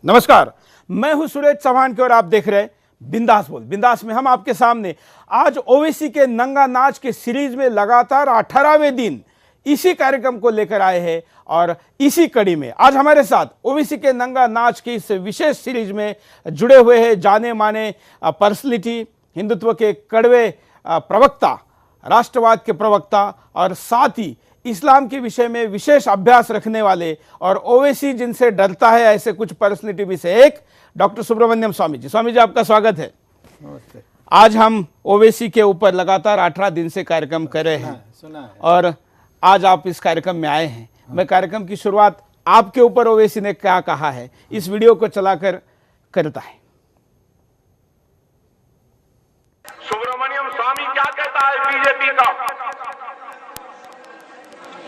नमस्कार, मैं हूं सुरेश चौहान के और आप देख रहे हैं बिंदास बोल। बिंदास में हम आपके सामने आज ओवैसी के नंगा नाच के सीरीज में लगातार 18वें दिन इसी कार्यक्रम को लेकर आए हैं और इसी कड़ी में आज हमारे साथ ओवैसी के नंगा नाच की इस विशेष सीरीज में जुड़े हुए हैं जाने माने पर्सनैलिटी, हिंदुत्व के कड़वे प्रवक्ता, राष्ट्रवाद के प्रवक्ता और साथ ही इस्लाम के विषय में विशेष अभ्यास रखने वाले और ओवैसी जिनसे डरता है ऐसे कुछ पर्सनैलिटी में से एक डॉक्टर सुब्रमण्यम स्वामी जी। स्वामी जी, आपका स्वागत है। नमस्ते। आज हम ओवैसी के ऊपर लगातार 18 दिन से कार्यक्रम कर रहे हैं सुना है। और आज आप इस कार्यक्रम में आए हैं। मैं कार्यक्रम की शुरुआत आपके ऊपर ओवैसी ने क्या कहा है इस वीडियो को चलाकर करता है। सुब्रमण्यम स्वामी क्या कहता है बीजेपी का?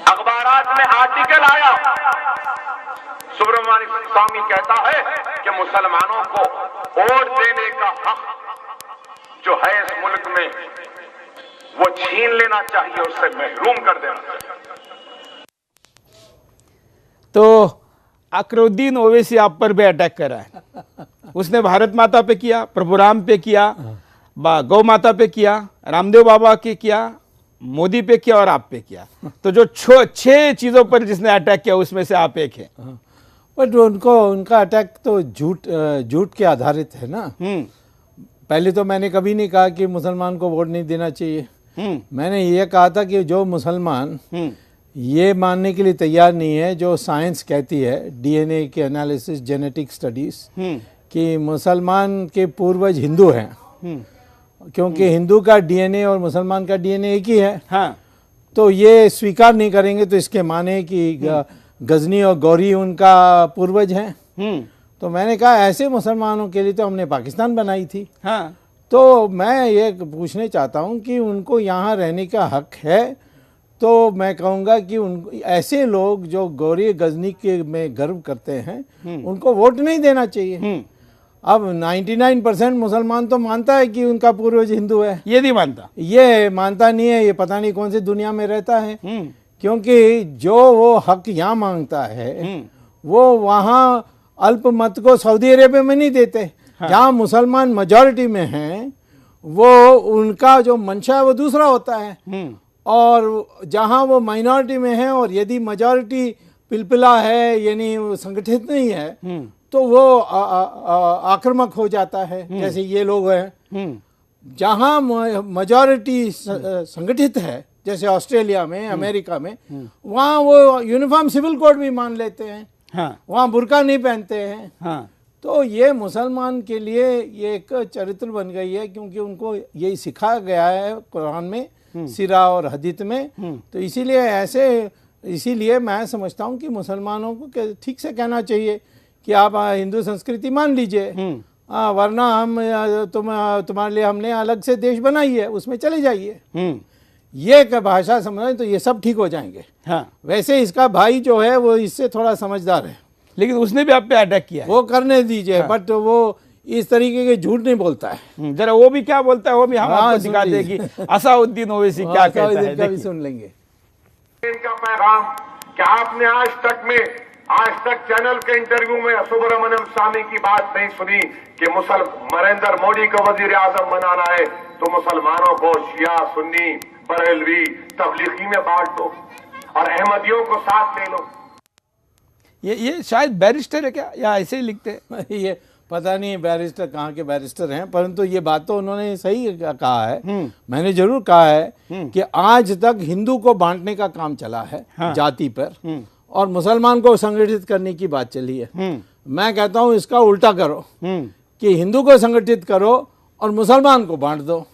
अखबारात में आर्टिकल आया, सुब्रमण्यम स्वामी कहता है कि मुसलमानों को वोट देने का हक जो है इस मुल्क में वो छीन लेना चाहिए, उससे महरूम कर देना चाहिए। तो अकरुद्दीन ओवैसी आप पर भी अटैक कर रहा है। उसने भारत माता पे किया, प्रभु राम पे किया, गौ माता पे किया, रामदेव बाबा के किया, मोदी पे किया और आप पे किया। तो जो 6 चीजों पर जिसने अटैक किया उसमें से आप एक है। बट उनका अटैक तो झूठ के आधारित है ना। पहले तो मैंने कभी नहीं कहा कि मुसलमान को वोट नहीं देना चाहिए। मैंने ये कहा था कि जो मुसलमान ये मानने के लिए तैयार नहीं है जो साइंस कहती है, डीएनए के एनालिसिस, जेनेटिक स्टडीज, कि मुसलमान के पूर्वज हिंदू हैं, क्योंकि हिंदू का डीएनए और मुसलमान का डीएनए एक ही है। हाँ। तो ये स्वीकार नहीं करेंगे तो इसके माने कि गजनी और गौरी उनका पूर्वज हैं। तो मैंने कहा ऐसे मुसलमानों के लिए तो हमने पाकिस्तान बनाई थी। हाँ। तो मैं ये पूछने चाहता हूँ कि उनको यहाँ रहने का हक है, तो मैं कहूँगा कि उन ऐसे लोग जो गौरी गजनी के में गर्व करते हैं उनको वोट नहीं देना चाहिए। अब 99% मुसलमान तो मानता है कि उनका पूर्वज हिंदू है। ये नहीं मानता, ये मानता नहीं है। ये पता नहीं कौन सी दुनिया में रहता है। क्योंकि जो वो हक यहाँ मांगता है वो वहाँ अल्पमत को सऊदी अरेबिया में नहीं देते। हाँ। जहाँ मुसलमान मेजॉरिटी में हैं वो उनका जो मंशा है वो दूसरा होता है। और जहाँ वो माइनॉरिटी में है और यदि मेजॉरिटी पिलपिला है यानी संगठित नहीं है तो वो आक्रामक हो जाता है, जैसे ये लोग हैं। जहाँ मेजॉरिटी संगठित है जैसे ऑस्ट्रेलिया में, अमेरिका में, वहाँ वो यूनिफॉर्म सिविल कोड भी मान लेते हैं। हाँ। वहाँ बुर्का नहीं पहनते हैं। हाँ। तो ये मुसलमान के लिए ये एक चरित्र बन गई है, क्योंकि उनको यही सिखाया गया है कुरान में, सीरा और हदीत में। तो इसीलिए मैं समझता हूँ कि मुसलमानों को ठीक से कहना चाहिए कि आप हिंदू संस्कृति मान लीजिए, वरना हम तुम्हारे लिए हमने अलग से देश बनाई है, उसमें चले जाइए। ये का भाषा समझें तो ये सब ठीक हो जाएंगे। हाँ। वैसे इसका भाई जो है वो इससे थोड़ा समझदार है, लेकिन उसने भी आप पे अटैक किया है। वो करने दीजिए। हाँ। बट वो इस तरीके के झूठ नहीं बोलता है। जरा वो भी क्या बोलता है वो भी हम आपको दिखा देगी। असाउद्दीन ओवैसी क्या कहता है भी सुन लेंगे। इनका पैगाम कि आपने आज तक चैनल के इंटरव्यू में सुब्रमण्यम स्वामी की बात नहीं सुनी कि नरेंद्र मोदी को वजीर आजम बनाना है तो मुसलमानों को शिया, सुन्नी, बरेलवी, तबलीगी में बांट दो और अहमदियों को साथ ले लो। ये शायद बैरिस्टर है क्या, या ऐसे ही लिखते हैं? ये पता नहीं बैरिस्टर कहाँ के बैरिस्टर हैं, परंतु ये बात तो उन्होंने सही कहा है। मैंने जरूर कहा है कि आज तक हिंदू को बांटने का काम चला है। हाँ। जाति पर, और मुसलमान को संगठित करने की बात चली है। मैं कहता हूँ इसका उल्टा करो कि हिंदू को संगठित करो और मुसलमान को बांट दो,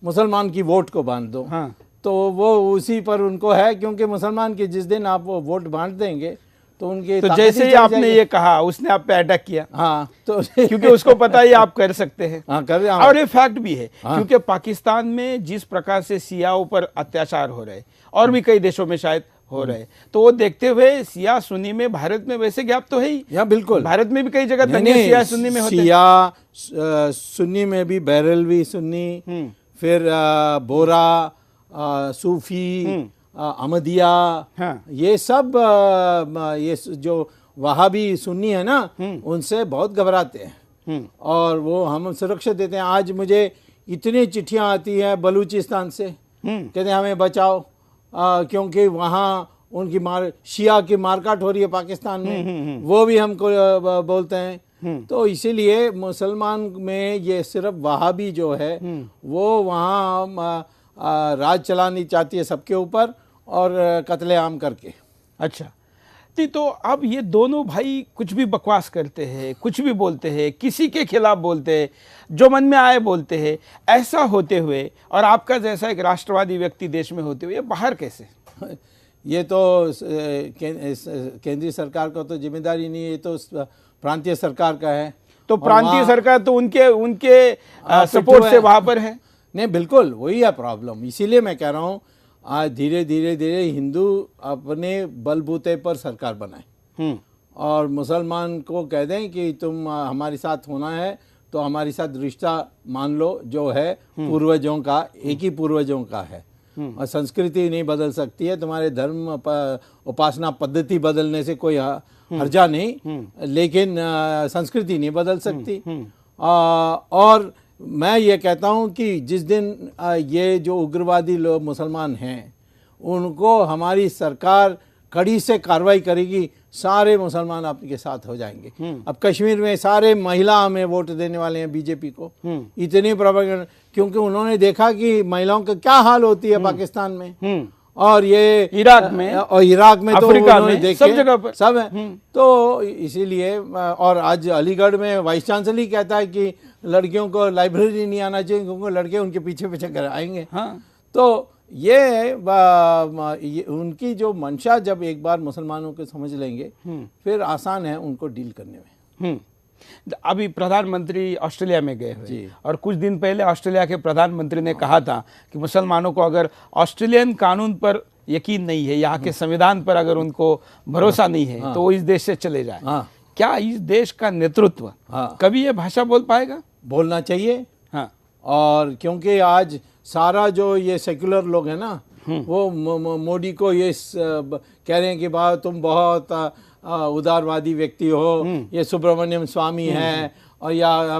मुसलमान की वोट को बांट दो। हाँ। तो वो उसी पर उनको है, क्योंकि मुसलमान के जिस दिन आप वो वोट बांट देंगे तो उनके तो जैसे ही आपने ये कहा उसने आप पे अटैक किया। हाँ। तो क्योंकि उसको पता ही आप कर सकते हैं। हाँ, कर। और ये फैक्ट भी है। हाँ। क्योंकि पाकिस्तान में जिस प्रकार से सियाओं पर अत्याचार हो रहे और भी कई देशों में शायद हो रहे, तो वो देखते हुए सिया सुन्नी में भारत में वैसे गैप तो है ही। या बिल्कुल, भारत में भी कई जगह दंगे सिया सुन्नी में होते हैं। सिया सुन्नी में भी बैरलवी सुन्नी, फिर बोरा, सूफी, अहमदिया, हाँ। ये सब ये जो वहाबी सुन्नी है ना, उनसे बहुत घबराते हैं और वो हम सुरक्षा देते हैं। आज मुझे इतनी चिट्ठियां आती हैं बलूचिस्तान से, कहते हैं हमें बचाओ, क्योंकि वहाँ उनकी शिया की मारकाट हो रही है पाकिस्तान में, वो भी हमको बोलते हैं। तो इसीलिए मुसलमान में ये सिर्फ वहाबी जो है वो वहाँ राज चलानी चाहती है सबके ऊपर और कत्लेआम करके। अच्छा, तो अब ये दोनों भाई कुछ भी बकवास करते हैं, कुछ भी बोलते हैं, किसी के खिलाफ बोलते हैं, जो मन में आए बोलते हैं। ऐसा होते हुए और आपका जैसा एक राष्ट्रवादी व्यक्ति देश में होते हुए बाहर कैसे? ये तो केंद्रीय सरकार का तो जिम्मेदारी नहीं है, ये तो प्रांतीय सरकार का है। तो प्रांतीय सरकार तो उनके सपोर्ट से वहां पर है। नहीं, बिल्कुल वही है प्रॉब्लम। इसीलिए मैं कह रहा हूँ आज धीरे धीरे हिंदू अपने बलबूते पर सरकार बनाए और मुसलमान को कह दें कि तुम हमारे साथ होना है तो हमारे साथ रिश्ता मान लो, जो है पूर्वजों का, एक ही पूर्वजों का है। और संस्कृति नहीं बदल सकती है, तुम्हारे धर्म उपासना पद्धति बदलने से कोई हर्जा नहीं, लेकिन संस्कृति नहीं बदल सकती। और मैं ये कहता हूँ कि जिस दिन ये जो उग्रवादी लोग मुसलमान हैं उनको हमारी सरकार कड़ी से कार्रवाई करेगी, सारे मुसलमान आपके साथ हो जाएंगे। अब कश्मीर में सारे महिला हमें वोट देने वाले हैं बीजेपी को, इतनी प्रोपेगेंडा, क्योंकि उन्होंने देखा कि महिलाओं का क्या हाल होती है पाकिस्तान में और ये इराक में तो अफ्रीका उन्होंने में, देखे सब जगह पर सब है। तो इसीलिए, और आज अलीगढ़ में वाइस चांसलर ही कहता है कि लड़कियों को लाइब्रेरी नहीं आना चाहिए क्योंकि लड़के उनके पीछे पीछे कर आएंगे। हाँ। तो ये उनकी जो मंशा जब एक बार मुसलमानों को समझ लेंगे फिर आसान है उनको डील करने में। अभी प्रधानमंत्री ऑस्ट्रेलिया में गए हुए और कुछ दिन पहले ऑस्ट्रेलिया के प्रधानमंत्री ने कहा था कि मुसलमानों को अगर ऑस्ट्रेलियन कानून पर यकीन नहीं है, यहाँ के संविधान पर अगर उनको भरोसा नहीं है तो वो इस देश से चले जाए। क्या इस देश का नेतृत्व कभी ये भाषा बोल पाएगा? बोलना चाहिए। हाँ। और क्योंकि आज सारा जो ये सेक्युलर लोग हैं ना, वो मोदी को ये कह रहे हैं कि भाई तुम बहुत उदारवादी व्यक्ति हो, ये सुब्रमण्यम स्वामी है और या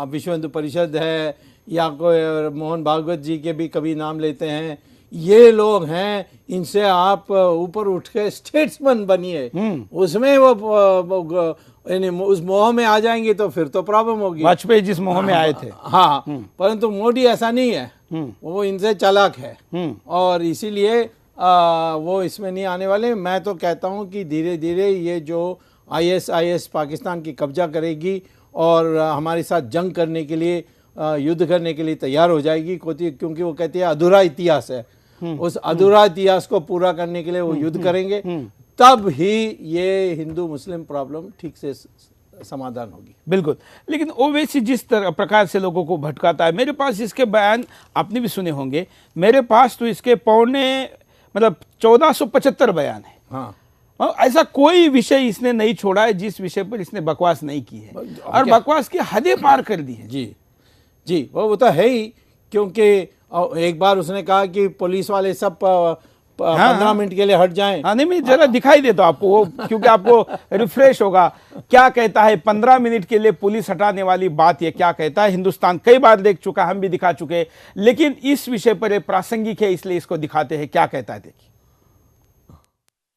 विश्व हिंदू परिषद है या कोई मोहन भागवत जी के भी कभी नाम लेते हैं, ये लोग हैं, इनसे आप ऊपर उठ के स्टेट्समैन बनिए। उसमें वो उस मोह में आ जाएंगे तो फिर तो प्रॉब्लम होगी। वाजपेयी जिस मोह में आए थे। हाँ, परंतु मोदी ऐसा नहीं है, वो इनसे चालाक है और इसीलिए वो इसमें नहीं आने वाले। मैं तो कहता हूँ कि धीरे धीरे ये जो ISIS पाकिस्तान की कब्जा करेगी और हमारे साथ जंग करने के लिए, युद्ध करने के लिए तैयार हो जाएगी, क्योंकि वो कहती है अधूरा इतिहास है, उस अधूरा इतिहास को पूरा करने के लिए वो युद्ध करेंगे, तब ही ये हिंदू मुस्लिम प्रॉब्लम ठीक से समाधान होगी। बिल्कुल। लेकिन ओवैसी जिस तरह प्रकार से लोगों को भटकाता है, मेरे पास इसके बयान आपने भी सुने होंगे, मेरे पास तो इसके पौने 1475 बयान है। हाँ। ऐसा कोई विषय इसने नहीं छोड़ा है जिस विषय पर इसने बकवास नहीं की है और बकवास की हदें पार कर दी है। जी वो तो है ही, क्योंकि एक बार उसने कहा कि पुलिस वाले सब 15 मिनट के लिए हट जाएं। हाँ, नहीं, मैं जरा दिखाई देता हूं आपको वो, क्योंकि आपको रिफ्रेश होगा क्या कहता है 15 मिनट के लिए पुलिस हटाने वाली बात। ये क्या कहता है, हिंदुस्तान कई बार देख चुका, हम भी दिखा चुके, लेकिन इस विषय पर ये प्रासंगिक है इसलिए इसको दिखाते हैं। क्या कहता है देखिए।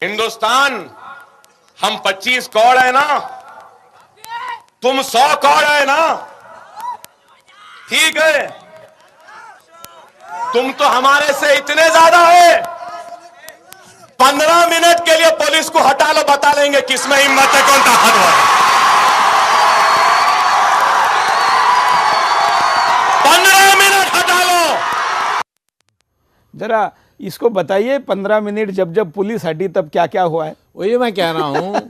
हिंदुस्तान, हम 25 करोड़ है ना, तुम 100 करोड़ है ना, ठीक है, तुम तो हमारे से इतने ज्यादा है। 15 मिनट के लिए पुलिस को हटा लो, बता लेंगे किसमें हिम्मत है, कौन ताकतवर है। 15 मिनट हटा लो। जरा इसको बताइए, 15 मिनट जब पुलिस हटी तब क्या क्या हुआ है? वही मैं कह रहा हूं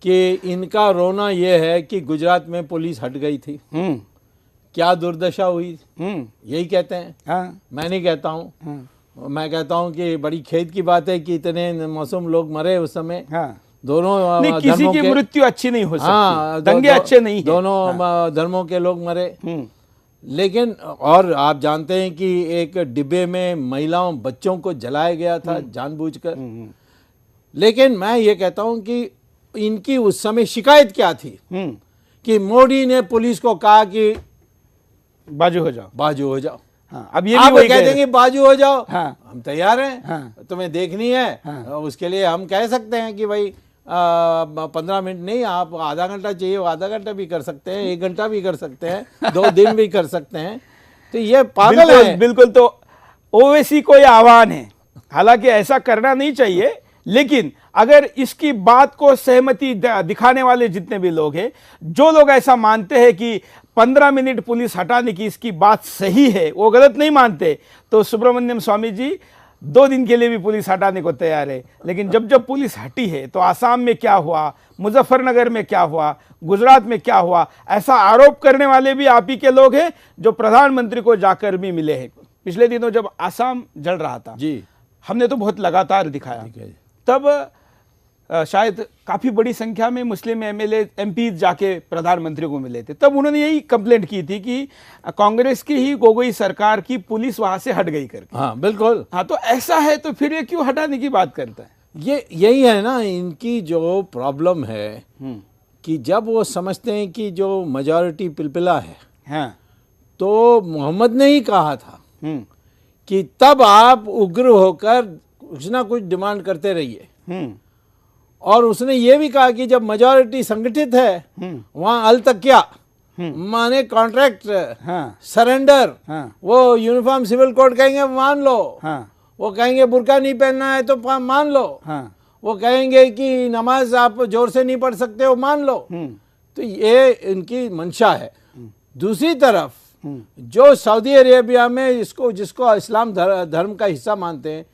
कि इनका रोना यह है कि गुजरात में पुलिस हट गई थी, क्या दुर्दशा हुई, यही कहते हैं। हाँ। मैं नहीं कहता हूँ, मैं कहता हूँ कि बड़ी खेद की बात है कि इतने मासूम लोग मरे उस समय। हाँ। दोनों नहीं, किसी की मृत्यु अच्छी नहीं हो सकती। हाँ, दंगे अच्छे नहीं हैं। दोनों धर्मों के लोग मरे, लेकिन और आप जानते हैं कि एक डिब्बे में महिलाओं बच्चों को जलाया गया था जानबूझकर। लेकिन मैं ये कहता हूं कि इनकी उस समय शिकायत क्या थी कि मोदी ने पुलिस को कहा कि बाजू हो जाओ, बाजू हो जाओ। हाँ, अब ये आप भी वही कह देंगे बाजू हो जाओ, हाँ, हम तैयार हैं, हाँ, तुम्हें देखनी है, हाँ, उसके लिए हम कह सकते हैं कि भाई 15 मिनट नहीं, आप आधा घंटा चाहिए, आधा घंटा भी कर सकते हैं, 1 घंटा भी कर सकते हैं, 2 दिन भी कर सकते हैं। तो ये पागल है। बिल्कुल। तो ओवैसी को यह आह्वान है, हालांकि ऐसा करना नहीं चाहिए, लेकिन अगर इसकी बात को सहमति दिखाने वाले जितने भी लोग हैं, जो लोग ऐसा मानते हैं कि 15 मिनट पुलिस हटाने की इसकी बात सही है, वो गलत नहीं मानते, तो सुब्रमण्यम स्वामी जी 2 दिन के लिए भी पुलिस हटाने को तैयार है। लेकिन जब जब पुलिस हटी है तो आसाम में क्या हुआ, मुजफ्फरनगर में क्या हुआ, गुजरात में क्या हुआ, ऐसा आरोप करने वाले भी आप ही के लोग हैं जो प्रधानमंत्री को जाकर भी मिले हैं। पिछले दिनों जब आसाम जल रहा था जी, हमने तो बहुत लगातार दिखाया, तब शायद काफी बड़ी संख्या में मुस्लिम एमएलए एमपी जाके प्रधानमंत्री को मिले थे। तब उन्होंने यही कंप्लेंट की थी कि कांग्रेस की ही गोगोई सरकार की पुलिस वहां से हट गई करके। हाँ बिल्कुल। हाँ, तो ऐसा है तो फिर ये क्यों हटाने की बात करता है? ये यही है ना इनकी जो प्रॉब्लम है कि जब वो समझते हैं कि जो मेजॉरिटी पिलपिला है, हाँ, तो मोहम्मद ने ही कहा था कि तब आप उग्र होकर कुछ ना कुछ डिमांड करते रहिए। और उसने ये भी कहा कि जब मेजॉरिटी संगठित है वहां अल तक क्या माने कॉन्ट्रैक्ट, हाँ, सरेंडर, हाँ, वो यूनिफॉर्म सिविल कोड कहेंगे मान लो, हाँ, वो कहेंगे बुर्का नहीं पहनना है तो मान लो, हाँ, वो कहेंगे कि नमाज आप जोर से नहीं पढ़ सकते हो मान लो। तो ये इनकी मंशा है। दूसरी तरफ जो सऊदी अरेबिया में जिसको इस्लाम धर्म का हिस्सा मानते हैं,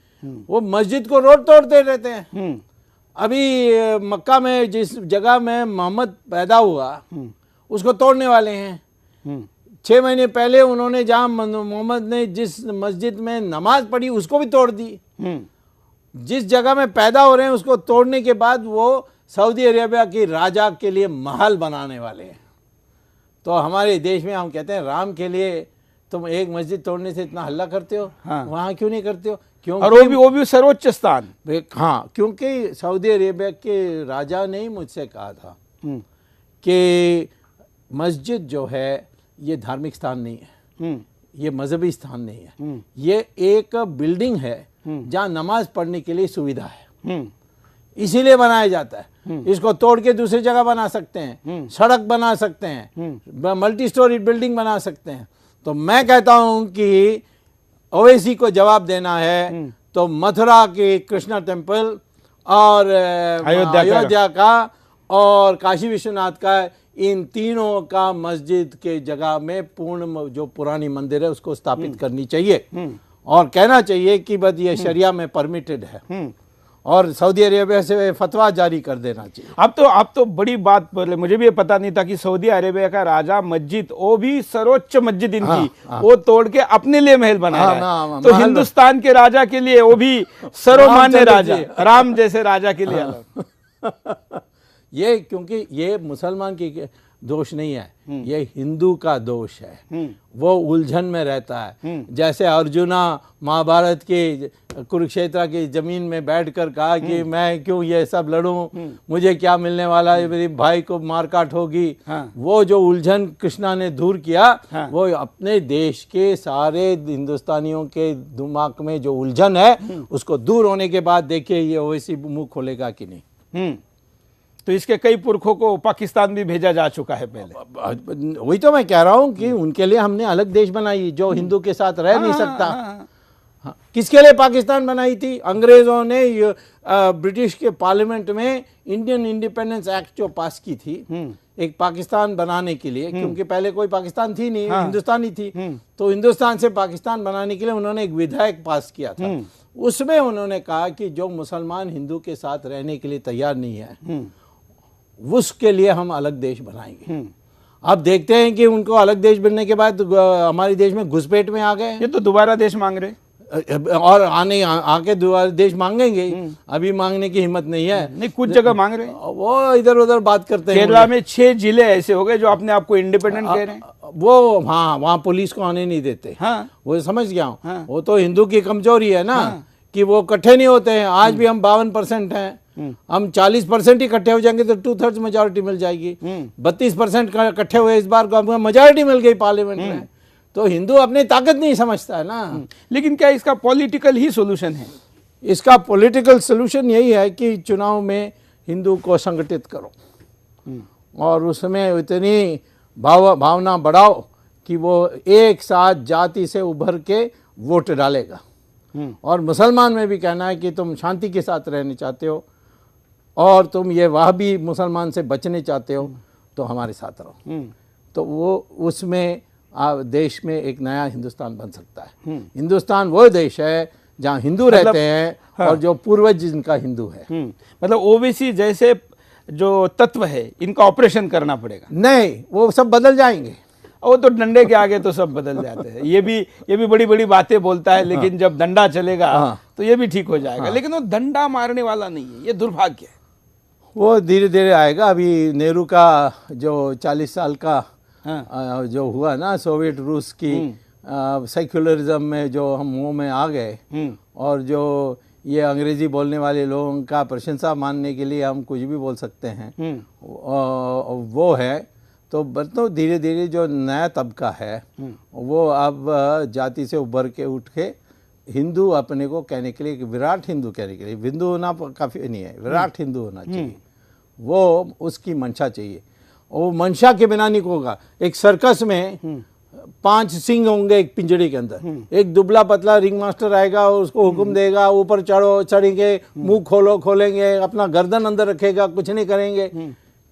वो मस्जिद को रोड तोड़ते रहते हैं। अभी मक्का में जिस जगह में मोहम्मद पैदा हुआ उसको तोड़ने वाले हैं। 6 महीने पहले उन्होंने जहां मोहम्मद ने जिस मस्जिद में नमाज पढ़ी उसको भी तोड़ दी। जिस जगह में पैदा हो रहे हैं उसको तोड़ने के बाद वो सऊदी अरेबिया की राजा के लिए महल बनाने वाले हैं। तो हमारे देश में हम कहते हैं राम के लिए तुम एक मस्जिद तोड़ने से इतना हल्ला करते हो, हाँ, वहां क्यों नहीं करते हो? क्योंकि और वो भी सर्वोच्च स्थान। हाँ, क्योंकि सऊदी अरेबिया के राजा ने ही मुझसे कहा था कि मस्जिद जो है ये धार्मिक स्थान नहीं है, ये मजहबी स्थान नहीं है, ये एक बिल्डिंग है जहाँ नमाज पढ़ने के लिए सुविधा है, इसीलिए बनाया जाता है। इसको तोड़ के दूसरी जगह बना सकते हैं, सड़क बना सकते हैं, मल्टी स्टोरी बिल्डिंग बना सकते हैं। तो मैं कहता हूं कि ओवैसी को जवाब देना है तो मथुरा के कृष्णा टेम्पल और अयोध्या का और काशी विश्वनाथ का, इन तीनों का मस्जिद के जगह में पूर्ण जो पुरानी मंदिर है उसको स्थापित करनी चाहिए और कहना चाहिए कि बस ये शरिया में परमिटेड है और सऊदी अरेबिया से फतवा जारी कर देना चाहिए। अब तो बड़ी बात बोले, मुझे भी पता नहीं था कि सऊदी अरेबिया का राजा मस्जिद, वो भी सर्वोच्च मस्जिद इनकी, वो तोड़ के अपने लिए महल बना रहा है। तो हिंदुस्तान के राजा के लिए वो भी सर्वमान्य राजा, राम जैसे राजा के लिए अलग। ये क्योंकि ये मुसलमान की दोष नहीं है, ये हिंदू का दोष है। वो उलझन में रहता है। जैसे अर्जुना महाभारत के कुरुक्षेत्र की जमीन में बैठकर कहा कि मैं क्यों ये सब लड़ूं, मुझे क्या मिलने वाला है, मेरे भाई को मारकाट होगी। वो जो उलझन कृष्णा ने दूर किया, वो अपने देश के सारे हिंदुस्तानियों के दिमाग में जो उलझन है उसको दूर होने के बाद देखिए ये ओवैसी मुंह खोलेगा कि नहीं। तो इसके कई पुरखों को पाकिस्तान भी भेजा जा चुका है पहले। वही तो मैं कह रहा हूं कि उनके लिए हमने अलग देश बनाई जो हिंदू के साथ रह नहीं सकता। हाँ, किसके लिए पाकिस्तान बनाई थी? अंग्रेजों ने ब्रिटिश के पार्लियामेंट में इंडियन इंडिपेंडेंस एक्ट जो पास की थी एक पाकिस्तान बनाने के लिए, क्योंकि पहले कोई पाकिस्तान थी नहीं, हिंदुस्तान ही थी। तो हिंदुस्तान से पाकिस्तान बनाने के लिए उन्होंने एक विधेयक पास किया था। उसमें उन्होंने कहा कि जो मुसलमान हिंदू के साथ रहने के लिए तैयार नहीं है उसके लिए हम अलग देश बनाएंगे। अब देखते हैं कि उनको अलग देश बनने के बाद हमारे देश में घुसपैठ में आ गए। ये तो दोबारा देश मांग रहे। और आके दोबारा देश मांगेंगे, अभी मांगने की हिम्मत नहीं है। नहीं, कुछ जगह मांग रहे हैं, वो इधर उधर बात करते हैं। केरला में 6 जिले ऐसे हो गए जो अपने आप को इंडिपेंडेंट कह रहे हैं। वो हाँ, वहाँ पुलिस को आने नहीं देते। हाँ, वो समझ गया हूँ। हाँ। वो तो हिंदू की कमजोरी है ना, कि वो इकट्ठे नहीं होते हैं। आज भी हम 52% हैं, हम 40% ही इकट्ठे हो जाएंगे तो 2/3 मेजोरिटी मिल जाएगी। 32% इकट्ठे हुए इस बार को मेजोरिटी मिल गई पार्लियामेंट में। तो हिंदू अपनी ताकत नहीं समझता है ना। लेकिन क्या इसका पॉलिटिकल ही सोल्यूशन है? इसका पॉलिटिकल सोल्यूशन यही है कि चुनाव में हिंदू को संगठित करो और उसमें इतनी भावना बढ़ाओ कि वो एक साथ जाति से उभर के वोट डालेगा। और मुसलमान में भी कहना है कि तुम शांति के साथ रहना चाहते हो और तुम ये वह भी मुसलमान से बचने चाहते हो तो हमारे साथ रहो। तो वो उसमें देश में एक नया हिंदुस्तान बन सकता है। हिंदुस्तान वो देश है जहाँ हिंदू रहते हैं। हाँ। और जो पूर्वज जिनका हिंदू है। मतलब ओबीसी जैसे जो तत्व है इनका ऑपरेशन करना पड़ेगा? नहीं, वो सब बदल जाएंगे। वो तो डंडे के आगे तो सब बदल जाते हैं। ये भी बड़ी बड़ी बातें बोलता है, लेकिन जब डंडा चलेगा तो ये भी ठीक हो जाएगा। लेकिन वो डंडा मारने वाला नहीं है, ये दुर्भाग्य है। वो धीरे धीरे आएगा। अभी नेहरू का जो 40 साल का जो हुआ ना सोवियत रूस की सेक्युलरिज्म में जो हम मुंह में आ गए और जो ये अंग्रेजी बोलने वाले लोगों का प्रशंसा मानने के लिए हम कुछ भी बोल सकते हैं, वो है। तो धीरे धीरे जो नया तबका है वो अब जाति से उभर के उठ के हिंदू अपने को कहने के लिए, विराट हिंदू कहने के लिए, हिंदू होना काफ़ी नहीं है, विराट हिंदू होना चाहिए। वो उसकी मंशा चाहिए। वो मंशा के बिना नहीं होगा। एक सर्कस में 5 सिंह होंगे एक पिंजड़े के अंदर। एक दुबला पतला रिंग मास्टर आएगा और उसको हुक्म देगा ऊपर चढ़ेंगे, मुंह खोलेंगे, अपना गर्दन अंदर रखेगा, कुछ नहीं करेंगे।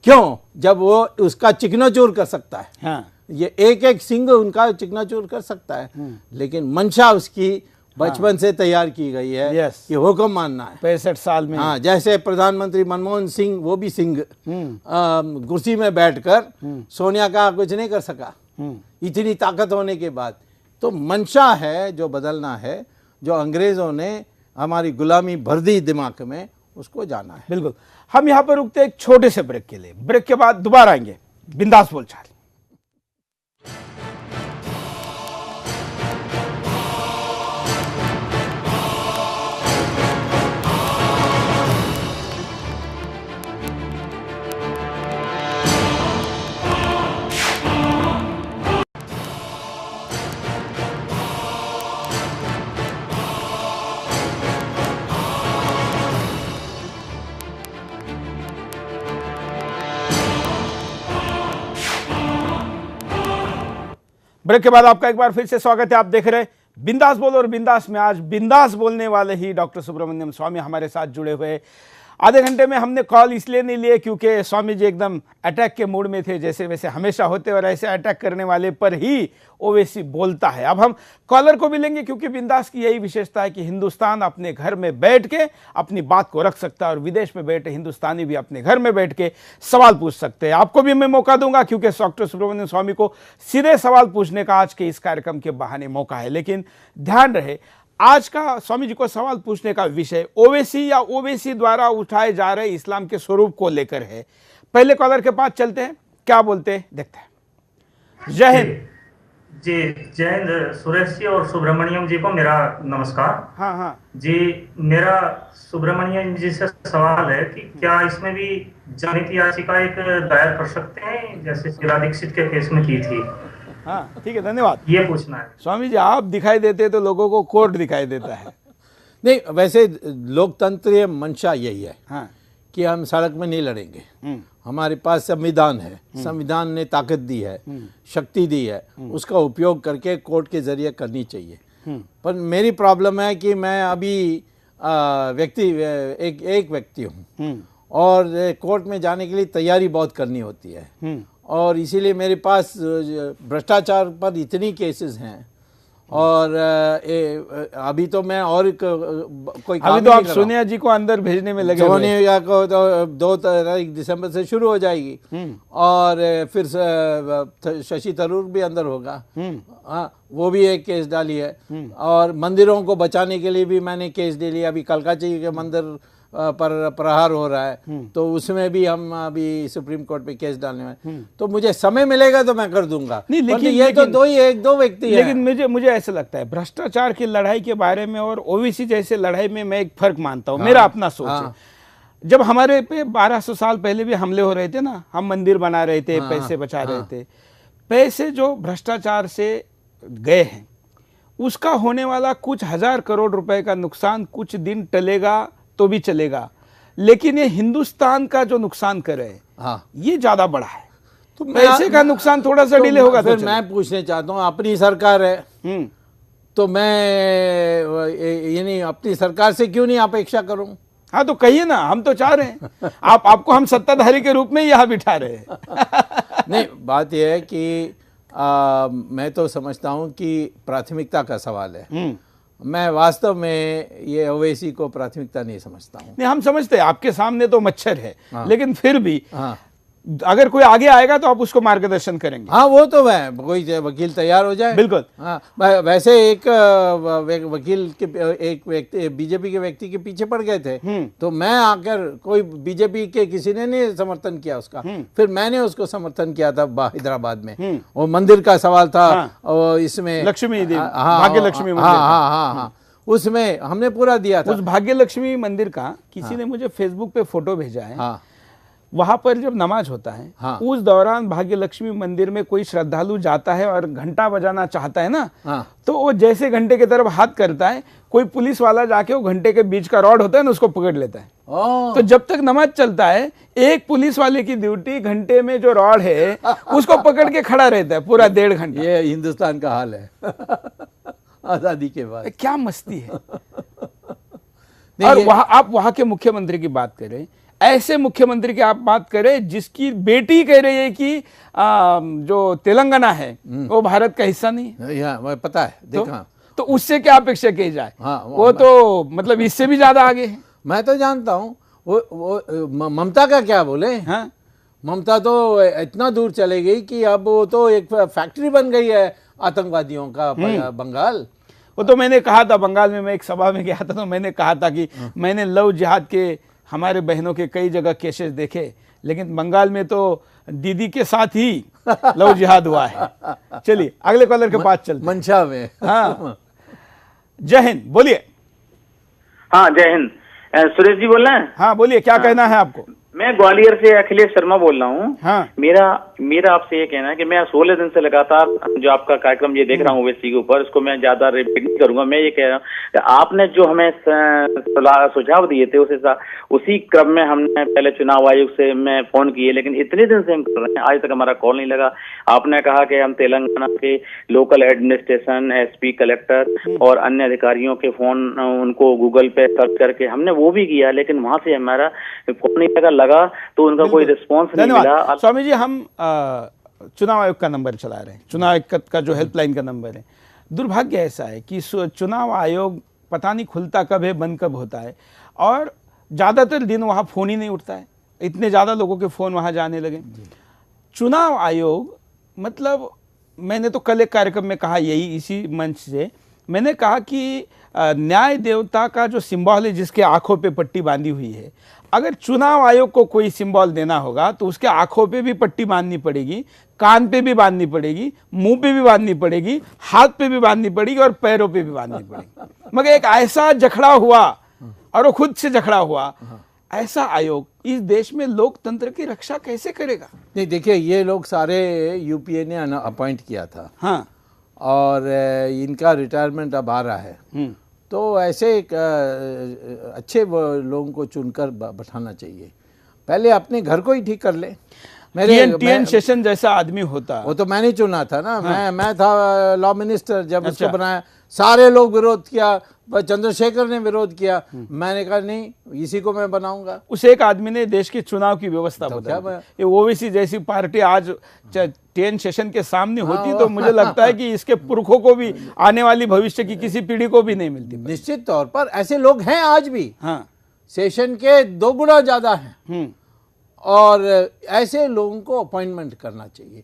क्यों? जब वो उसका चिकनाचूर कर सकता है। हाँ। ये एक सिंह उनका चिकनाचूर कर सकता है। लेकिन मंशा उसकी बचपन से तैयार की गई है कि हुक्म मानना है। 65 साल में। हाँ, जैसे प्रधानमंत्री मनमोहन सिंह, वो भी सिंह कुर्सी में बैठकर सोनिया का कुछ नहीं कर सका, इतनी ताकत होने के बाद। तो मंशा है जो बदलना है, जो अंग्रेजों ने हमारी गुलामी भर दी दिमाग में, उसको जाना है। बिल्कुल। हम यहाँ पर रुकते हैं एक छोटे से ब्रेक के लिए। ब्रेक के बाद दोबारा आएंगे बिंदास बोलचाल। ब्रेक के बाद आपका एक बार फिर से स्वागत है। आप देख रहे हैं बिंदास बोल, और बिंदास में आज बिंदास बोलने वाले ही डॉक्टर सुब्रमण्यम स्वामी हमारे साथ जुड़े हुए। आधे घंटे में हमने कॉल इसलिए नहीं लिए क्योंकि स्वामी जी एकदम अटैक के मूड में थे, जैसे वैसे हमेशा होते, और ऐसे अटैक करने वाले पर ही ओवैसी बोलता है। अब हम कॉलर को भी लेंगे क्योंकि बिंदास की यही विशेषता है कि हिंदुस्तान अपने घर में बैठ के अपनी बात को रख सकता है और विदेश में बैठे हिंदुस्तानी भी अपने घर में बैठ के सवाल पूछ सकते हैं। आपको भी मैं मौका दूंगा क्योंकि डॉक्टर सुब्रमण्यम स्वामी को सीधे सवाल पूछने का आज के इस कार्यक्रम के बहाने मौका है। लेकिन ध्यान रहे, आज का स्वामी जी को सवाल पूछने का विषय ओवैसी या ओवैसी द्वारा उठाए जा रहे इस्लाम के स्वरूप को लेकर है। पहले कॉलर के पास चलते हैं, क्या बोलते हैं देखते हैं। जय हिंद जी। जय हिंद सुरेश जी और सुब्रमण्यम जी को मेरा नमस्कार। हाँ हाँ जी, मेरा सुब्रमण्यम जी से सवाल है कि क्या इसमें भी जनहित याचिका एक दायर कर सकते हैं जैसे शीला दीक्षित के केस में की थी? हाँ ठीक है, धन्यवाद। ये पूछना है। स्वामी जी आप दिखाई देते तो लोगों को कोर्ट दिखाई देता है। नहीं, वैसे लोकतंत्रीय मंशा यही है। हाँ। कि हम सड़क में नहीं लड़ेंगे। हमारे पास संविधान है, संविधान ने ताकत दी है, शक्ति दी है, उसका उपयोग करके कोर्ट के जरिए करनी चाहिए। पर मेरी प्रॉब्लम है कि मैं अभी एक व्यक्ति हूँ और कोर्ट में जाने के लिए तैयारी बहुत करनी होती है, और इसीलिए मेरे पास भ्रष्टाचार पर इतनी केसेस हैं और अभी तो मैं और कोई काम अभी तो नहीं आप कर रहा हूं। सोनिया जी को अंदर भेजने में लगे हुए हैं। सोनिया को तो 2 तारीख दिसंबर से शुरू हो जाएगी और फिर शशि थरूर भी अंदर होगा। हाँ, वो भी एक केस डाली है। और मंदिरों को बचाने के लिए भी मैंने केस दे लिया। अभी कलकाची के मंदिर पर प्रहार हो रहा है, तो उसमें भी हम अभी सुप्रीम कोर्ट पे केस डालने वाले। तो मुझे समय मिलेगा तो मैं कर दूंगा। नहीं, लेकिन ये तो दो व्यक्ति है। लेकिन मुझे ऐसा लगता है भ्रष्टाचार की लड़ाई के बारे में और ओबीसी जैसे लड़ाई में मैं एक फर्क मानता हूँ। मेरा अपना सोच है। जब हमारे पे 1200 साल पहले भी हमले हो रहे थे ना, हम मंदिर बना रहे थे, पैसे बचा रहे थे, पैसे जो भ्रष्टाचार से गए हैं उसका होने वाला कुछ 1000 करोड़ रुपए का नुकसान कुछ दिन टलेगा तो भी चलेगा, लेकिन ये हिंदुस्तान का जो नुकसान कर रहे हैं ये ज्यादा बड़ा है। तो पैसे का नुकसान थोड़ा सा डिले होगा। फिर मैं पूछने चाहता हूँ, अपनी सरकार है तो मैं यानी अपनी सरकार से क्यों नहीं अपेक्षा करूं? हाँ तो कहिए ना, हम तो चाह रहे हैं आपको हम सत्ताधारी के रूप में यहाँ बिठा रहे हैं। नहीं, बात यह है कि मैं तो समझता हूं कि प्राथमिकता का सवाल है। मैं वास्तव में ये ओवैसी को प्राथमिकता नहीं समझता हूं। नहीं, हम समझते हैं आपके सामने तो मच्छर है, लेकिन फिर भी हाँ, अगर कोई आगे आएगा तो आप उसको मार्गदर्शन करेंगे। हाँ, वो तो मैं कोई वकील तैयार हो जाए। बिल्कुल। हाँ, वैसे एक वकील के एक व्यक्ति बीजेपी के व्यक्ति के पीछे पड़ गए थे, तो मैं आकर कोई बीजेपी के किसी ने नहीं समर्थन किया उसका, फिर मैंने उसको समर्थन किया था हैदराबाद में। वो मंदिर का सवाल था। और इसमें लक्ष्मी देवी, भाग्य लक्ष्मी मंदिर। हाँ, उसमें हमने पूरा दिया था। उस भाग्य लक्ष्मी मंदिर का किसी ने मुझे फेसबुक पे फोटो भेजा है। हाँ, वहां पर जब नमाज होता है, उस दौरान भाग्य लक्ष्मी मंदिर में कोई श्रद्धालु जाता है और घंटा बजाना चाहता है ना, तो वो जैसे घंटे की तरफ हाथ करता है, कोई पुलिस वाला जाके वो घंटे के बीच का रॉड होता है ना, उसको पकड़ लेता है। तो जब तक नमाज चलता है, एक पुलिस वाले की ड्यूटी घंटे में जो रॉड है उसको पकड़ के खड़ा रहता है पूरा 1.5 घंटा। ये हिंदुस्तान का हाल है आजादी के बाद। क्या मस्ती है। और आप वहां के मुख्यमंत्री की बात करें, ऐसे मुख्यमंत्री की आप बात करें जिसकी बेटी कह रही है कि जो तेलंगाना है वो भारत का हिस्सा नहीं है। पता है, देखा। तो उससे क्या अपेक्षा की जाए? वो तो मतलब इससे भी ज्यादा आगे है। मैं तो जानता हूँ वो ममता का क्या बोले। हाँ, ममता तो इतना दूर चले गई कि अब वो तो एक फैक्ट्री बन गई है आतंकवादियों का बंगाल। वो तो मैंने कहा था, बंगाल में मैं एक सभा में गया था, तो मैंने कहा था कि मैंने लव जिहाद के हमारे बहनों के कई जगह केसेस देखे, लेकिन बंगाल में तो दीदी के साथ ही लव जिहाद हुआ है। चलिए अगले कॉलर के पास चलते। मंशा में। हाँ, जय हिंद, बोलिए। हाँ, जय हिंद। सुरेश जी बोल रहे हैं? हाँ बोलिए, क्या कहना है आपको? मैं ग्वालियर से अखिलेश शर्मा बोल रहा हूँ। हाँ। मेरा आपसे ये कहना है कि मैं 16 दिन से लगातार जो आपका कार्यक्रम ये देख रहा हूँ ओवैसी के ऊपर, इसको मैं ज्यादा रिपीट नहीं करूंगा। मैं ये कह रहा हूँ कि आपने जो हमें सुझाव दिए थे उसी क्रम में हमने पहले चुनाव आयोग से मैं फोन किए, लेकिन इतने दिन से हम कर रहे हैं, आज तक हमारा कॉल नहीं लगा। आपने कहा कि हम तेलंगाना के लोकल एडमिनिस्ट्रेशन, एसपी, कलेक्टर और अन्य अधिकारियों के फोन उनको गूगल पे सर्च करके हमने वो भी किया, लेकिन वहां से हमारा फोन नहीं लगा तो उनका कोई रिस्पॉन्स नहीं मिला। स्वामी जी, हम चुनाव आयोग का नंबर चला रहे हैं, चुनाव आयोग का जो हेल्पलाइन का नंबर है। दुर्भाग्य ऐसा है कि चुनाव आयोग पता नहीं खुलता कब है, बंद कब होता है, और ज़्यादातर दिन वहाँ फ़ोन ही नहीं उठता है। इतने ज़्यादा लोगों के फ़ोन वहाँ जाने लगे। चुनाव आयोग मतलब मैंने तो कल एक कार्यक्रम में कहा, यही इसी मंच से मैंने कहा कि न्याय देवता का जो सिंबल है, जिसके आंखों पे पट्टी बांधी हुई है, अगर चुनाव आयोग को कोई सिंबल देना होगा तो उसके आंखों पे भी पट्टी बांधनी पड़ेगी, कान पे भी बांधनी पड़ेगी, मुंह पे भी बांधनी पड़ेगी, हाथ पे भी बांधनी पड़ेगी और पैरों पे भी बांधनी पड़ेगी। मगर एक ऐसा जखड़ा हुआ, और वो खुद से जखड़ा हुआ, ऐसा आयोग इस देश में लोकतंत्र की रक्षा कैसे करेगा? नहीं, देखिए, ये लोग सारे यूपीए ने अपॉइंट किया था। हाँ, और इनका रिटायरमेंट अब आ रहा है, तो ऐसे एक अच्छे लोगों को चुनकर बैठाना चाहिए। पहले अपने घर को ही ठीक कर ले। टीएन शेषन जैसा आदमी होता। वो तो मैंने चुना था ना। मैं था लॉ मिनिस्टर जब उसको बनाया, सारे लोग विरोध किया, चंद्रशेखर ने विरोध किया, मैंने कहा नहीं इसी को मैं बनाऊंगा। उस एक आदमी ने देश की चुनाव की व्यवस्था बदल दी। ये ओवैसी जैसी पार्टी आज टीएन शेषन के सामने होती तो मुझे लगता है कि इसके पुरखों को भी, आने वाली भविष्य की किसी पीढ़ी को भी नहीं मिलती। निश्चित तौर पर ऐसे लोग हैं आज भी। हाँ, सेशन के 2 गुना ज्यादा हैं और ऐसे लोगों को अपॉइंटमेंट करना चाहिए।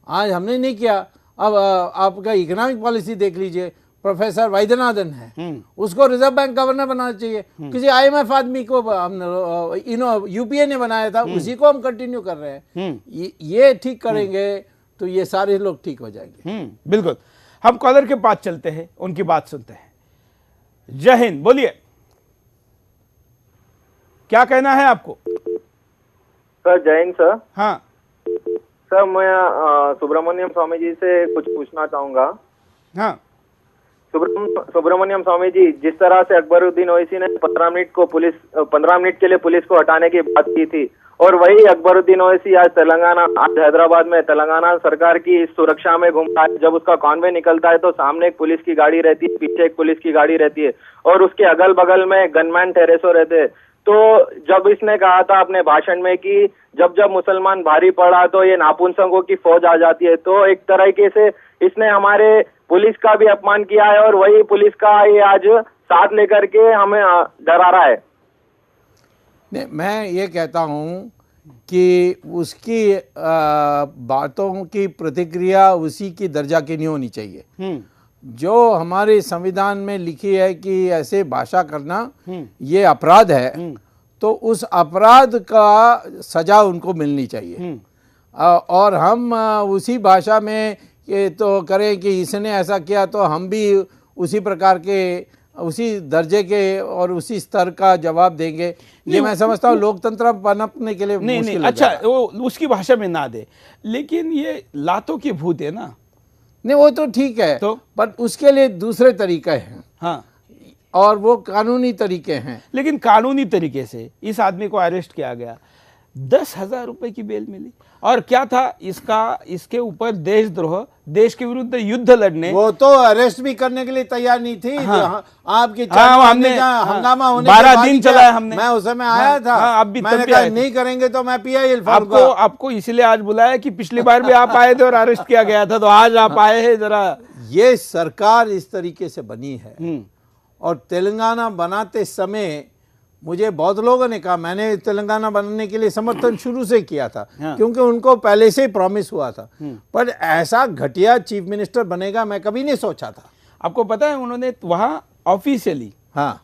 आज हमने नहीं किया। अब आपका इकोनॉमिक पॉलिसी देख लीजिए, प्रोफेसर वैद्यनाथन है, उसको रिजर्व बैंक गवर्नर बनाना चाहिए। किसी आईएमएफ आदमी को हम यूपीए ने बनाया था, उसी को हम कंटिन्यू कर रहे हैं। ये ठीक करेंगे तो ये सारे लोग ठीक हो जाएंगे। बिल्कुल। हम कॉलर के पास चलते हैं, उनकी बात सुनते हैं। जय हिंद, बोलिए, क्या कहना है आपको? सर जय हिंद सर। हाँ सर मैं सुब्रमण्यम स्वामी जी से कुछ पूछना चाहूंगा। हाँ, सुब्रमण्यम स्वामी जी, जिस तरह से अकबरुद्दीन ओवैसी ने 15 मिनट के लिए पुलिस को हटाने की बात की थी, और वही अकबरुद्दीन ओवैसी आज हैदराबाद में तेलंगाना सरकार की सुरक्षा में घूमता है। जब उसका कॉन्वे निकलता है तो सामने एक पुलिस की गाड़ी रहती है, पीछे एक पुलिस की गाड़ी रहती है, और उसके अगल बगल में गनमैन ठहरे रहते हैं। तो जब इसने कहा था अपने भाषण में कि जब जब मुसलमान भारी पड़ा तो ये नापुंसकों की फौज आ जाती है, तो एक तरीके से इसने हमारे पुलिस का भी अपमान किया है, और वही पुलिस का ये आज साथ लेकर के हमें डरा रहा है। नहीं, मैं ये कहता हूँ कि उसकी बातों की प्रतिक्रिया उसी की दर्जा की नहीं होनी चाहिए। जो हमारे संविधान में लिखी है कि ऐसे भाषा करना ये अपराध है, तो उस अपराध का सजा उनको मिलनी चाहिए। और हम उसी भाषा में ये तो करें कि इसने ऐसा किया तो हम भी उसी प्रकार के, उसी दर्जे के और उसी स्तर का जवाब देंगे। ये मैं समझता हूँ लोकतंत्र पनपने के लिए नहीं, अच्छा वो उसकी भाषा में ना दे, लेकिन ये लातों की भूत है ना। नहीं, वो तो ठीक है, तो पर उसके लिए दूसरे तरीके हैं। हाँ, और वो कानूनी तरीके हैं। लेकिन कानूनी तरीके से इस आदमी को अरेस्ट किया गया, 10,000 रुपए की बेल मिली, और क्या था इसके ऊपर देशद्रोह, देश के विरुद्ध युद्ध लड़ने। वो तो अरेस्ट भी करने के लिए तैयार नहीं थी। हाँ, आपकी हमने हंगामा होने 12 दिन चलाया हमने। मैं उस समय आया था। हाँ, अब भी मैंने कहा नहीं करेंगे तो मैं PIL फाड़ूंगा। आपको इसलिए आज बुलाया कि पिछली बार भी आप आए थे और अरेस्ट किया गया था, तो आज आप आए हैं। जरा ये सरकार इस तरीके से बनी है, और तेलंगाना बनाते समय मुझे बहुत लोगों ने कहा, मैंने तेलंगाना बनाने के लिए समर्थन शुरू से किया था, क्योंकि उनको पहले से ही प्रॉमिस हुआ था, पर ऐसा घटिया चीफ मिनिस्टर बनेगा मैं कभी नहीं सोचा था। आपको पता है उन्होंने वहां ऑफिशियली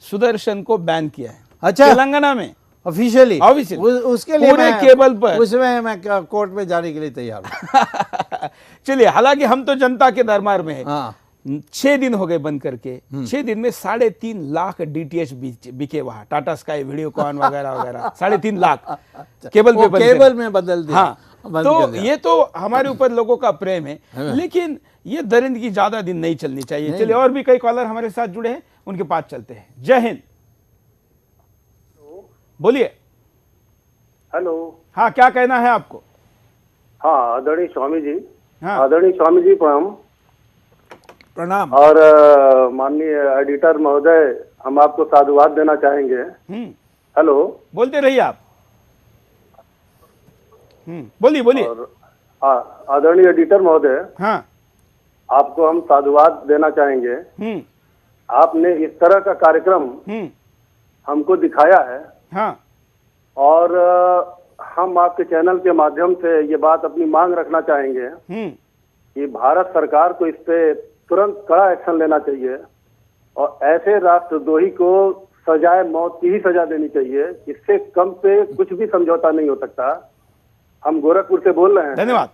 सुदर्शन को बैन किया है। अच्छा, तेलंगाना में ऑफिशियली उसके लिए पूरे केबल पर, उसमें मैं कोर्ट में जाने के लिए तैयार हूँ। चलिए, हालांकि हम तो जनता के दरबार में है। हाँ, 6 दिन हो गए बंद करके। 6 दिन में 3.5 लाख DTH बिके वहां, टाटा स्काई, वीडियोकॉन वगैरह वगैरह। 3.5 लाख केबल पे केबल में बदल दिया। हाँ, तो ये तो हमारे ऊपर लोगों का प्रेम है, लेकिन ये दरिंदगी ज्यादा दिन नहीं चलनी चाहिए। चलिए, और भी कई कॉलर हमारे साथ जुड़े हैं, उनके पास चलते हैं। जय हिंद, बोलिए। हेलो। हाँ, क्या कहना है आपको? हाँ, आदरणीय स्वामी जी। हाँ, आदरणीय स्वामी जी प्रणाम। और माननीय एडिटर महोदय, हम आपको साधुवाद देना चाहेंगे। हेलो, बोलते रहिए आप। बोलिए। और आदरणीय एडिटर महोदय, हाँ, आपको हम साधुवाद देना चाहेंगे। आपने इस तरह का कार्यक्रम हमको दिखाया है। हाँ, और हम आपके चैनल के माध्यम से ये बात अपनी मांग रखना चाहेंगे कि भारत सरकार को इस पे तुरंत कड़ा एक्शन लेना चाहिए, और ऐसे राष्ट्रद्रोही को सजाए मौत की ही सजा देनी चाहिए। इससे कम से कुछ भी समझौता नहीं हो सकता। हम गोरखपुर से बोल रहे हैं। धन्यवाद।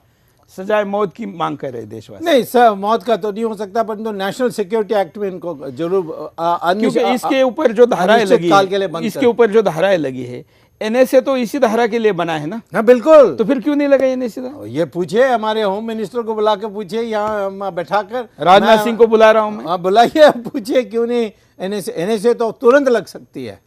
सजाए मौत की मांग कर रहे देशवासी। नहीं सर, मौत का तो नहीं हो सकता, परंतु नेशनल सिक्योरिटी एक्ट में इनको जरूर क्योंकि इसके ऊपर जो धाराएं लगी है, इसके ऊपर जो धाराएं लगी है, NSA तो इसी धारा के लिए बना है ना। हाँ बिल्कुल। तो फिर क्यों नहीं लगा NSA? ये पूछिए, हमारे होम मिनिस्टर को बुला के पूछिए, यहाँ बैठाकर। राजनाथ सिंह को बुला रहा हूँ मैं। बुलाइए, पूछिए क्यों नहीं NSA तो तुरंत लग सकती है।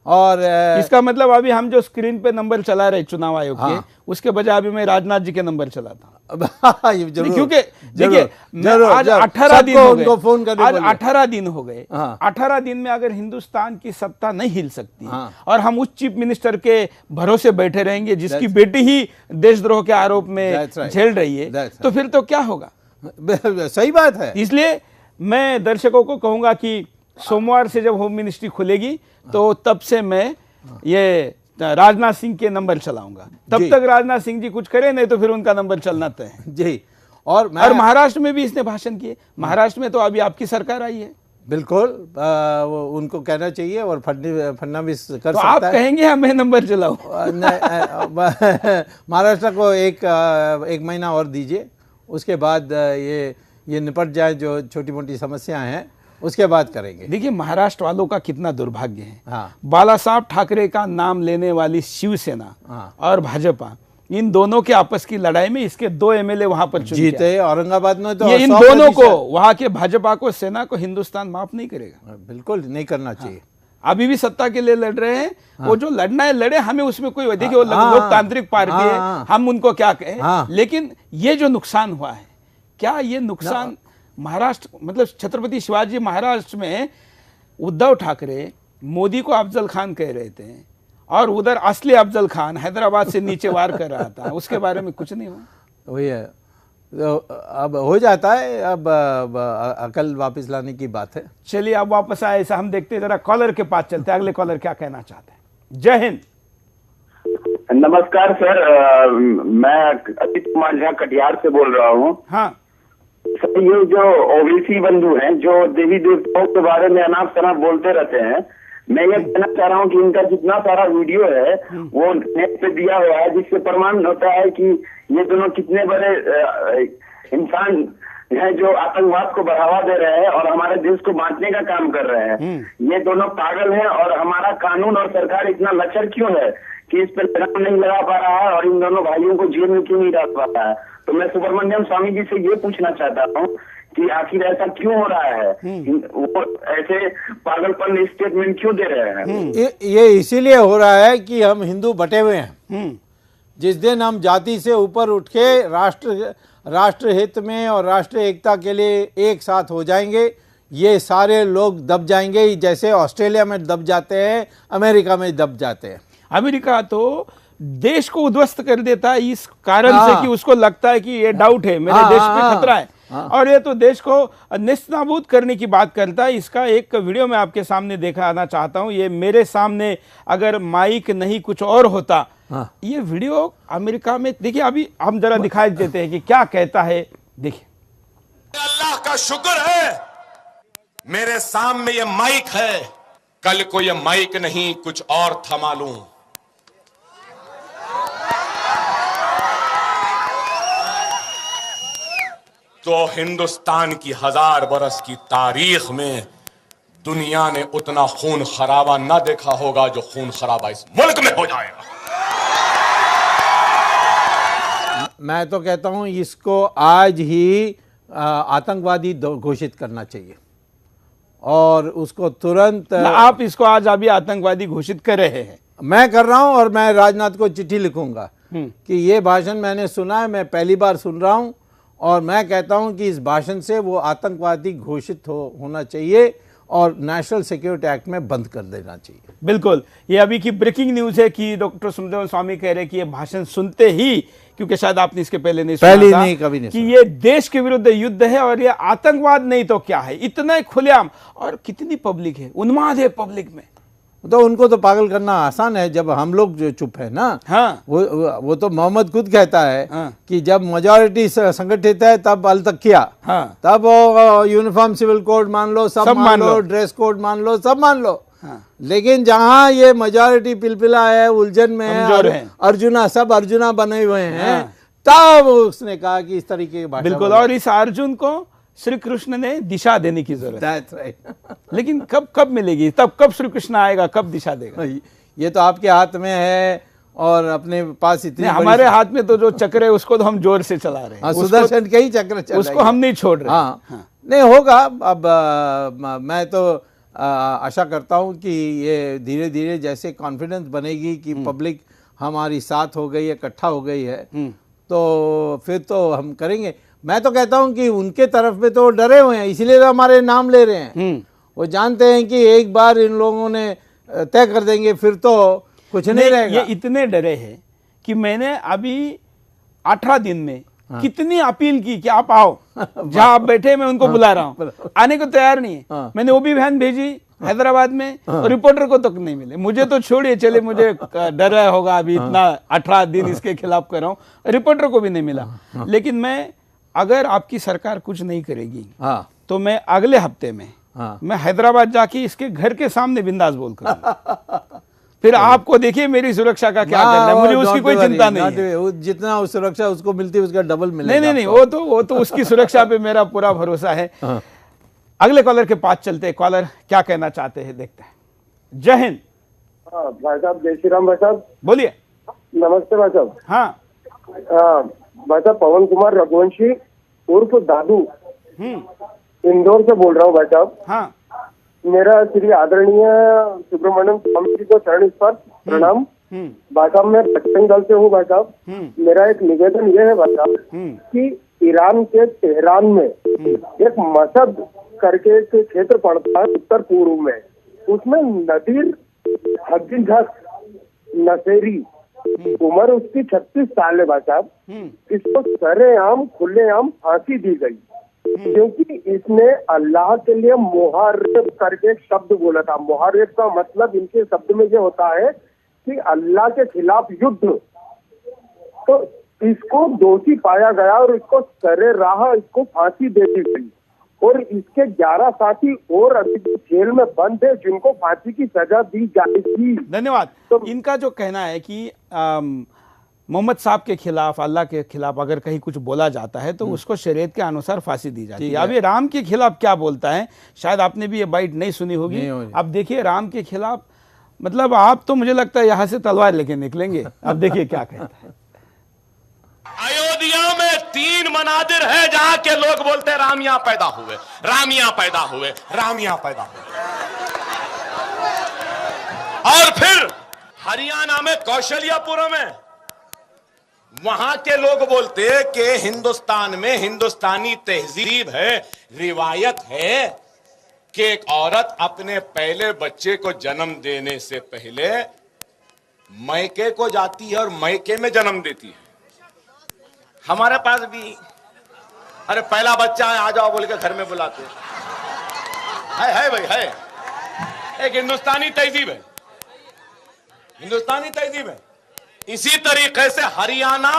और इसका मतलब अभी हम जो स्क्रीन पे नंबर चला रहे चुनाव आयोग के, हाँ। उसके बजाय अभी मैं राजनाथ जी के नंबर चलाता। ये जरूर, क्योंकि जरूर, देखिए मैं जरूर, आज जरूर, 18 दिन सबको हो गए, उनको फोन करके आज बोलिए। 18 दिन हो गए। हाँ। 18 दिन में अगर हिंदुस्तान की सत्ता नहीं हिल सकती हाँ। और हम उस चीफ मिनिस्टर के भरोसे बैठे रहेंगे जिसकी बेटी ही देशद्रोह के आरोप में That's right. झेल रही है, That's तो फिर तो क्या होगा। सही बात है। इसलिए मैं दर्शकों को कहूंगा कि सोमवार से जब होम मिनिस्ट्री खुलेगी तो तब से मैं ये राजनाथ सिंह के नंबर चलाऊंगा। तब जी। तक राजनाथ सिंह जी कुछ करें नहीं तो फिर उनका नंबर चलना तय है। जी। और और महाराष्ट्र में भी इसने भाषण किए। महाराष्ट्र में तो अभी आपकी सरकार आई है, बिल्कुल वो उनको कहना चाहिए और फडणवीस कर तो सकता आप है। कहेंगे हाँ, मैं नंबर चलाऊं। महाराष्ट्र को एक महीना और दीजिए, उसके बाद ये निपट जाए जो छोटी मोटी समस्याएं हैं, उसके बाद करेंगे। देखिए महाराष्ट्र वालों का कितना दुर्भाग्य है। हाँ। बाला साहब ठाकरे का नाम लेने वाली शिवसेना हाँ। और भाजपा, इन दोनों के आपस की लड़ाई में इसके 2 एमएलए वहां पर चुन के आए। जीते औरंगाबाद में तो ये इन 100% दोनों को, वहां के भाजपा को, सेना को हिंदुस्तान माफ नहीं करेगा। बिल्कुल नहीं करना चाहिए। अभी भी सत्ता के लिए लड़ रहे हैं। वो जो लड़ना है लड़े, हमें उसमें कोई, देखिए वो हाँ। लोकतांत्रिक पार्टी है, हाँ। हम उनको क्या कहें। हाँ। लेकिन ये जो नुकसान हुआ है, क्या ये नुकसान महाराष्ट्र, मतलब छत्रपति शिवाजी महाराष्ट्र में उद्धव ठाकरे मोदी को अफजल खान कह रहे थे और उधर असली अफजल खान हैदराबाद से नीचे वार कर रहा था, उसके बारे में कुछ नहीं हुआ। वही है, तो अब हो जाता है। अब अकल वापस लाने की बात है। चलिए अब वापस आए, ऐसा हम देखते हैं, जरा कॉलर के पास चलते हैं, अगले कॉलर क्या कहना चाहते हैं। जय हिंद। नमस्कार सर, मैं अजीत कुमार झा कटिहार से बोल रहा हूँ। हाँ सर, ये जो ओबीसी बंधु हैं जो देवी देवताओं के बारे में अनाप शनाप बोलते रहते हैं, मैं ये कहना चाह रहा हूँ कि इनका जितना सारा वीडियो है वो नेट पे दिया हुआ है, जिससे प्रमाण होता है कि ये दोनों कितने बड़े इंसान हैं जो आतंकवाद को बढ़ावा दे रहे हैं और हमारे देश को बांटने का काम कर रहे हैं। ये दोनों पागल हैं और हमारा कानून और सरकार इतना लचर क्यों है कि इस पर लगाम नहीं लगा पा रहा है और इन दोनों भाइयों को जेल में क्यों नहीं डाल पा रहा है। तो मैं सुब्रमण्यम स्वामी जी से ये पूछना चाहता हूँ कि आखिर ऐसा क्यों हो रहा है, वो ऐसे पागलपन स्टेटमेंट क्यों दे रहे हैं। ये इसीलिए हो रहा है कि हम हिंदू बटे हुए हैं। जिस दिन हम जाति से ऊपर उठ के राष्ट्र हित में और राष्ट्र एकता के लिए एक साथ हो जाएंगे, ये सारे लोग दब जाएंगे, जैसे ऑस्ट्रेलिया में दब जाते हैं, अमेरिका में दब जाते हैं। अमेरिका तो देश को उद्ध्वस्त कर देता है इस कारण से कि उसको लगता है कि ये डाउट है, मेरे देश पे खतरा है, और ये तो देश को नेस्तनाबूद करने की बात करता है। इसका एक वीडियो मैं आपके सामने दिखाना चाहता हूं। ये मेरे सामने अगर माइक नहीं कुछ और होता, ये वीडियो अमेरिका में, देखिए अभी हम जरा दिखाई देते हैं कि क्या कहता है। देखिए, अल्लाह का शुक्र है मेरे सामने ये माइक है, कल को ये माइक नहीं कुछ और था मालूम। तो हिंदुस्तान की 1000 बरस की तारीख में दुनिया ने उतना खून खराबा ना देखा होगा जो खून खराबा इस मुल्क में हो जाएगा। मैं तो कहता हूं इसको आज ही आतंकवादी घोषित करना चाहिए और उसको तुरंत। आप इसको आज अभी आतंकवादी घोषित कर रहे हैं। मैं कर रहा हूं और मैं राजनाथ को चिट्ठी लिखूंगा कि ये भाषण मैंने सुना है, मैं पहली बार सुन रहा हूं और मैं कहता हूं कि इस भाषण से वो आतंकवादी घोषित होना चाहिए और नेशनल सिक्योरिटी एक्ट में बंद कर देना चाहिए। बिल्कुल, ये अभी की ब्रेकिंग न्यूज है कि डॉक्टर सुब्रमण्यम स्वामी कह रहे हैं कि ये भाषण सुनते ही, क्योंकि शायद आपने इसके पहले नहीं सुना था, नहीं, कभी नहीं कि ये देश के विरुद्ध युद्ध है और ये आतंकवाद नहीं तो क्या है, इतना खुलेआम, और कितनी पब्लिक है, उन्माद है पब्लिक में। तो उनको तो पागल करना आसान है जब हम लोग जो चुप है ना। हाँ। वो तो मोहम्मद खुद कहता है हाँ। कि जब मेजॉरिटी संगठित है तब अल तक किया। हाँ। तब वो यूनिफॉर्म सिविल कोड मान लो, सब मान लो, ड्रेस कोड मान लो, सब मान लो। हाँ। लेकिन जहां ये मेजॉरिटी पिलपिला है, उलझन में है, अर्जुना सब अर्जुना बने हुए हैं। हाँ। तब उसने कहा कि इस तरीके की बात। बिल्कुल, और इस अर्जुन को श्री कृष्ण ने दिशा देने की जरूरत है। That's right. लेकिन कब मिलेगी, तब कब श्री कृष्ण आएगा, कब दिशा देगा? ये तो आपके हाथ में है और अपने पास इतनी हमारे हाथ में तो जो चक्र है उसको तो हम जोर से चला रहे हैं। सुदर्शन के ही चक्र चल रहे हैं। उसको हम नहीं छोड़ रहे। हाँ। नहीं होगा। अब मैं तो आशा करता हूँ कि ये धीरे धीरे जैसे कॉन्फिडेंस बनेगी कि पब्लिक हमारी साथ हो गई है, इकट्ठा हो गई है, तो फिर तो हम करेंगे। मैं तो कहता हूँ कि उनके तरफ में तो डरे हुए हैं, इसलिए तो हमारे नाम ले रहे हैं। वो जानते हैं कि एक बार इन लोगों ने तय कर देंगे फिर तो कुछ नहीं रहेगा। ये इतने डरे हैं कि मैंने अभी 18 दिन में कितनी अपील की कि आप आओ, जहां आप बैठे मैं उनको बुला रहा हूं, आने को तैयार नहीं है। मैंने वो भी बहन भेजी हैदराबाद में, और रिपोर्टर को तक नहीं मिले। मुझे तो छोड़िए, चले मुझे डर रहा होगा अभी इतना 18 दिन इसके खिलाफ कर रहा हूं, रिपोर्टर को भी नहीं मिला। लेकिन मैं, अगर आपकी सरकार कुछ नहीं करेगी तो मैं अगले हफ्ते में मैं हैदराबाद जाके इसके घर के सामने बिंदास बोल करूंगा। फिर आपको देखिए मेरी सुरक्षा का क्या करना है, मुझे उसकी कोई चिंता नहीं है। जितना सुरक्षा उसको मिलती है उसका डबल मिलेगा। नहीं, वो तो उसकी सुरक्षा पे मेरा पूरा भरोसा है। अगले कॉलर के पास चलते हैं। कॉलर क्या कहना चाहते हैं, देखते हैं। जय हिंद। भाई साहब, जय श्री राम। भाई साहब बोलिए। नमस्ते भाई साहब। हाँ भाई साहब, पवन कुमार रघुवंशी उर्फ दादू इंदौर से बोल रहा हूँ भाई साहब। हाँ, मेरा श्री आदरणीय सुब्रमण्यम स्वामी जी को चरण स्पर्श प्रणाम। भाई साहब, मैं बजरंग दल से हूँ भाई साहब। मेरा एक निवेदन ये है भाई साहब कि ईरान के तेहरान में एक मसद करके एक क्षेत्र पड़ता है उत्तर पूर्व में, उसमें नदीर हकीकत नसेरी, उम्र उसकी 36 साल है भाई साहब। इसको सरेआम खुलेआम फांसी दी गई क्योंकि इसने अल्लाह के लिए मुहारिब करके एक शब्द बोला था। मुहारिब का मतलब इनके शब्द में ये होता है कि अल्लाह के खिलाफ युद्ध। तो इसको दोषी पाया गया और इसको सरे राह इसको फांसी दे दी गई, और इसके 11 साथी और अभी जेल में बंद है जिनको फांसी की सजा दी जाएगी। धन्यवाद। तो इनका जो कहना है कि मोहम्मद साहब के खिलाफ, अल्लाह के खिलाफ अगर कहीं कुछ बोला जाता है तो उसको शरीयत के अनुसार फांसी दी जाती है। अब ये राम के खिलाफ क्या बोलता है, शायद आपने भी ये बाइट नहीं सुनी होगी। अब देखिए राम के खिलाफ, मतलब आप तो मुझे लगता है यहां से तलवार लेके निकलेंगे। अब देखिए क्या कहता है। अयोध्या में 3 मनादिर है जहां के लोग बोलते हैं राम यहां पैदा हुए, राम यहां पैदा हुए, राम यहां पैदा हुए। और फिर हरियाणा में कौशल्यापुरम है, वहां के लोग बोलते हैं कि हिंदुस्तान में हिंदुस्तानी तहजीब है, रिवायत है कि एक औरत अपने पहले बच्चे को जन्म देने से पहले मैके को जाती है और मैके में जन्म देती है। हमारे पास भी अरे पहला बच्चा है आ जाओ बोल के घर में बुलाते है भाई, है एक हिंदुस्तानी तहजीब है, हिंदुस्तानी तहजीब है। इसी तरीके से हरियाणा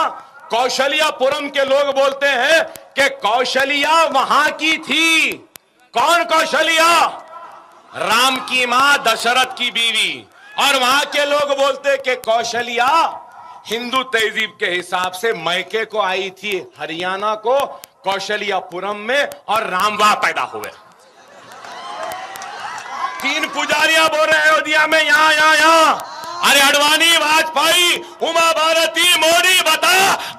कौशल्यापुरम के लोग बोलते हैं कि कौशल्या वहां की थी। कौन कौशल्या? राम की मां, दशरथ की बीवी। और वहां के लोग बोलते कि कौशल्या हिंदू तहजीब के हिसाब से मैके को आई थी हरियाणा को कौशल्यापुरम में, और राम वहां पैदा हुए। 3 पुजारियां बोल रहे हैं अयोध्या में, यहां अरे अडवाणी, वाजपेयी, उमा भारती, मोदी, बता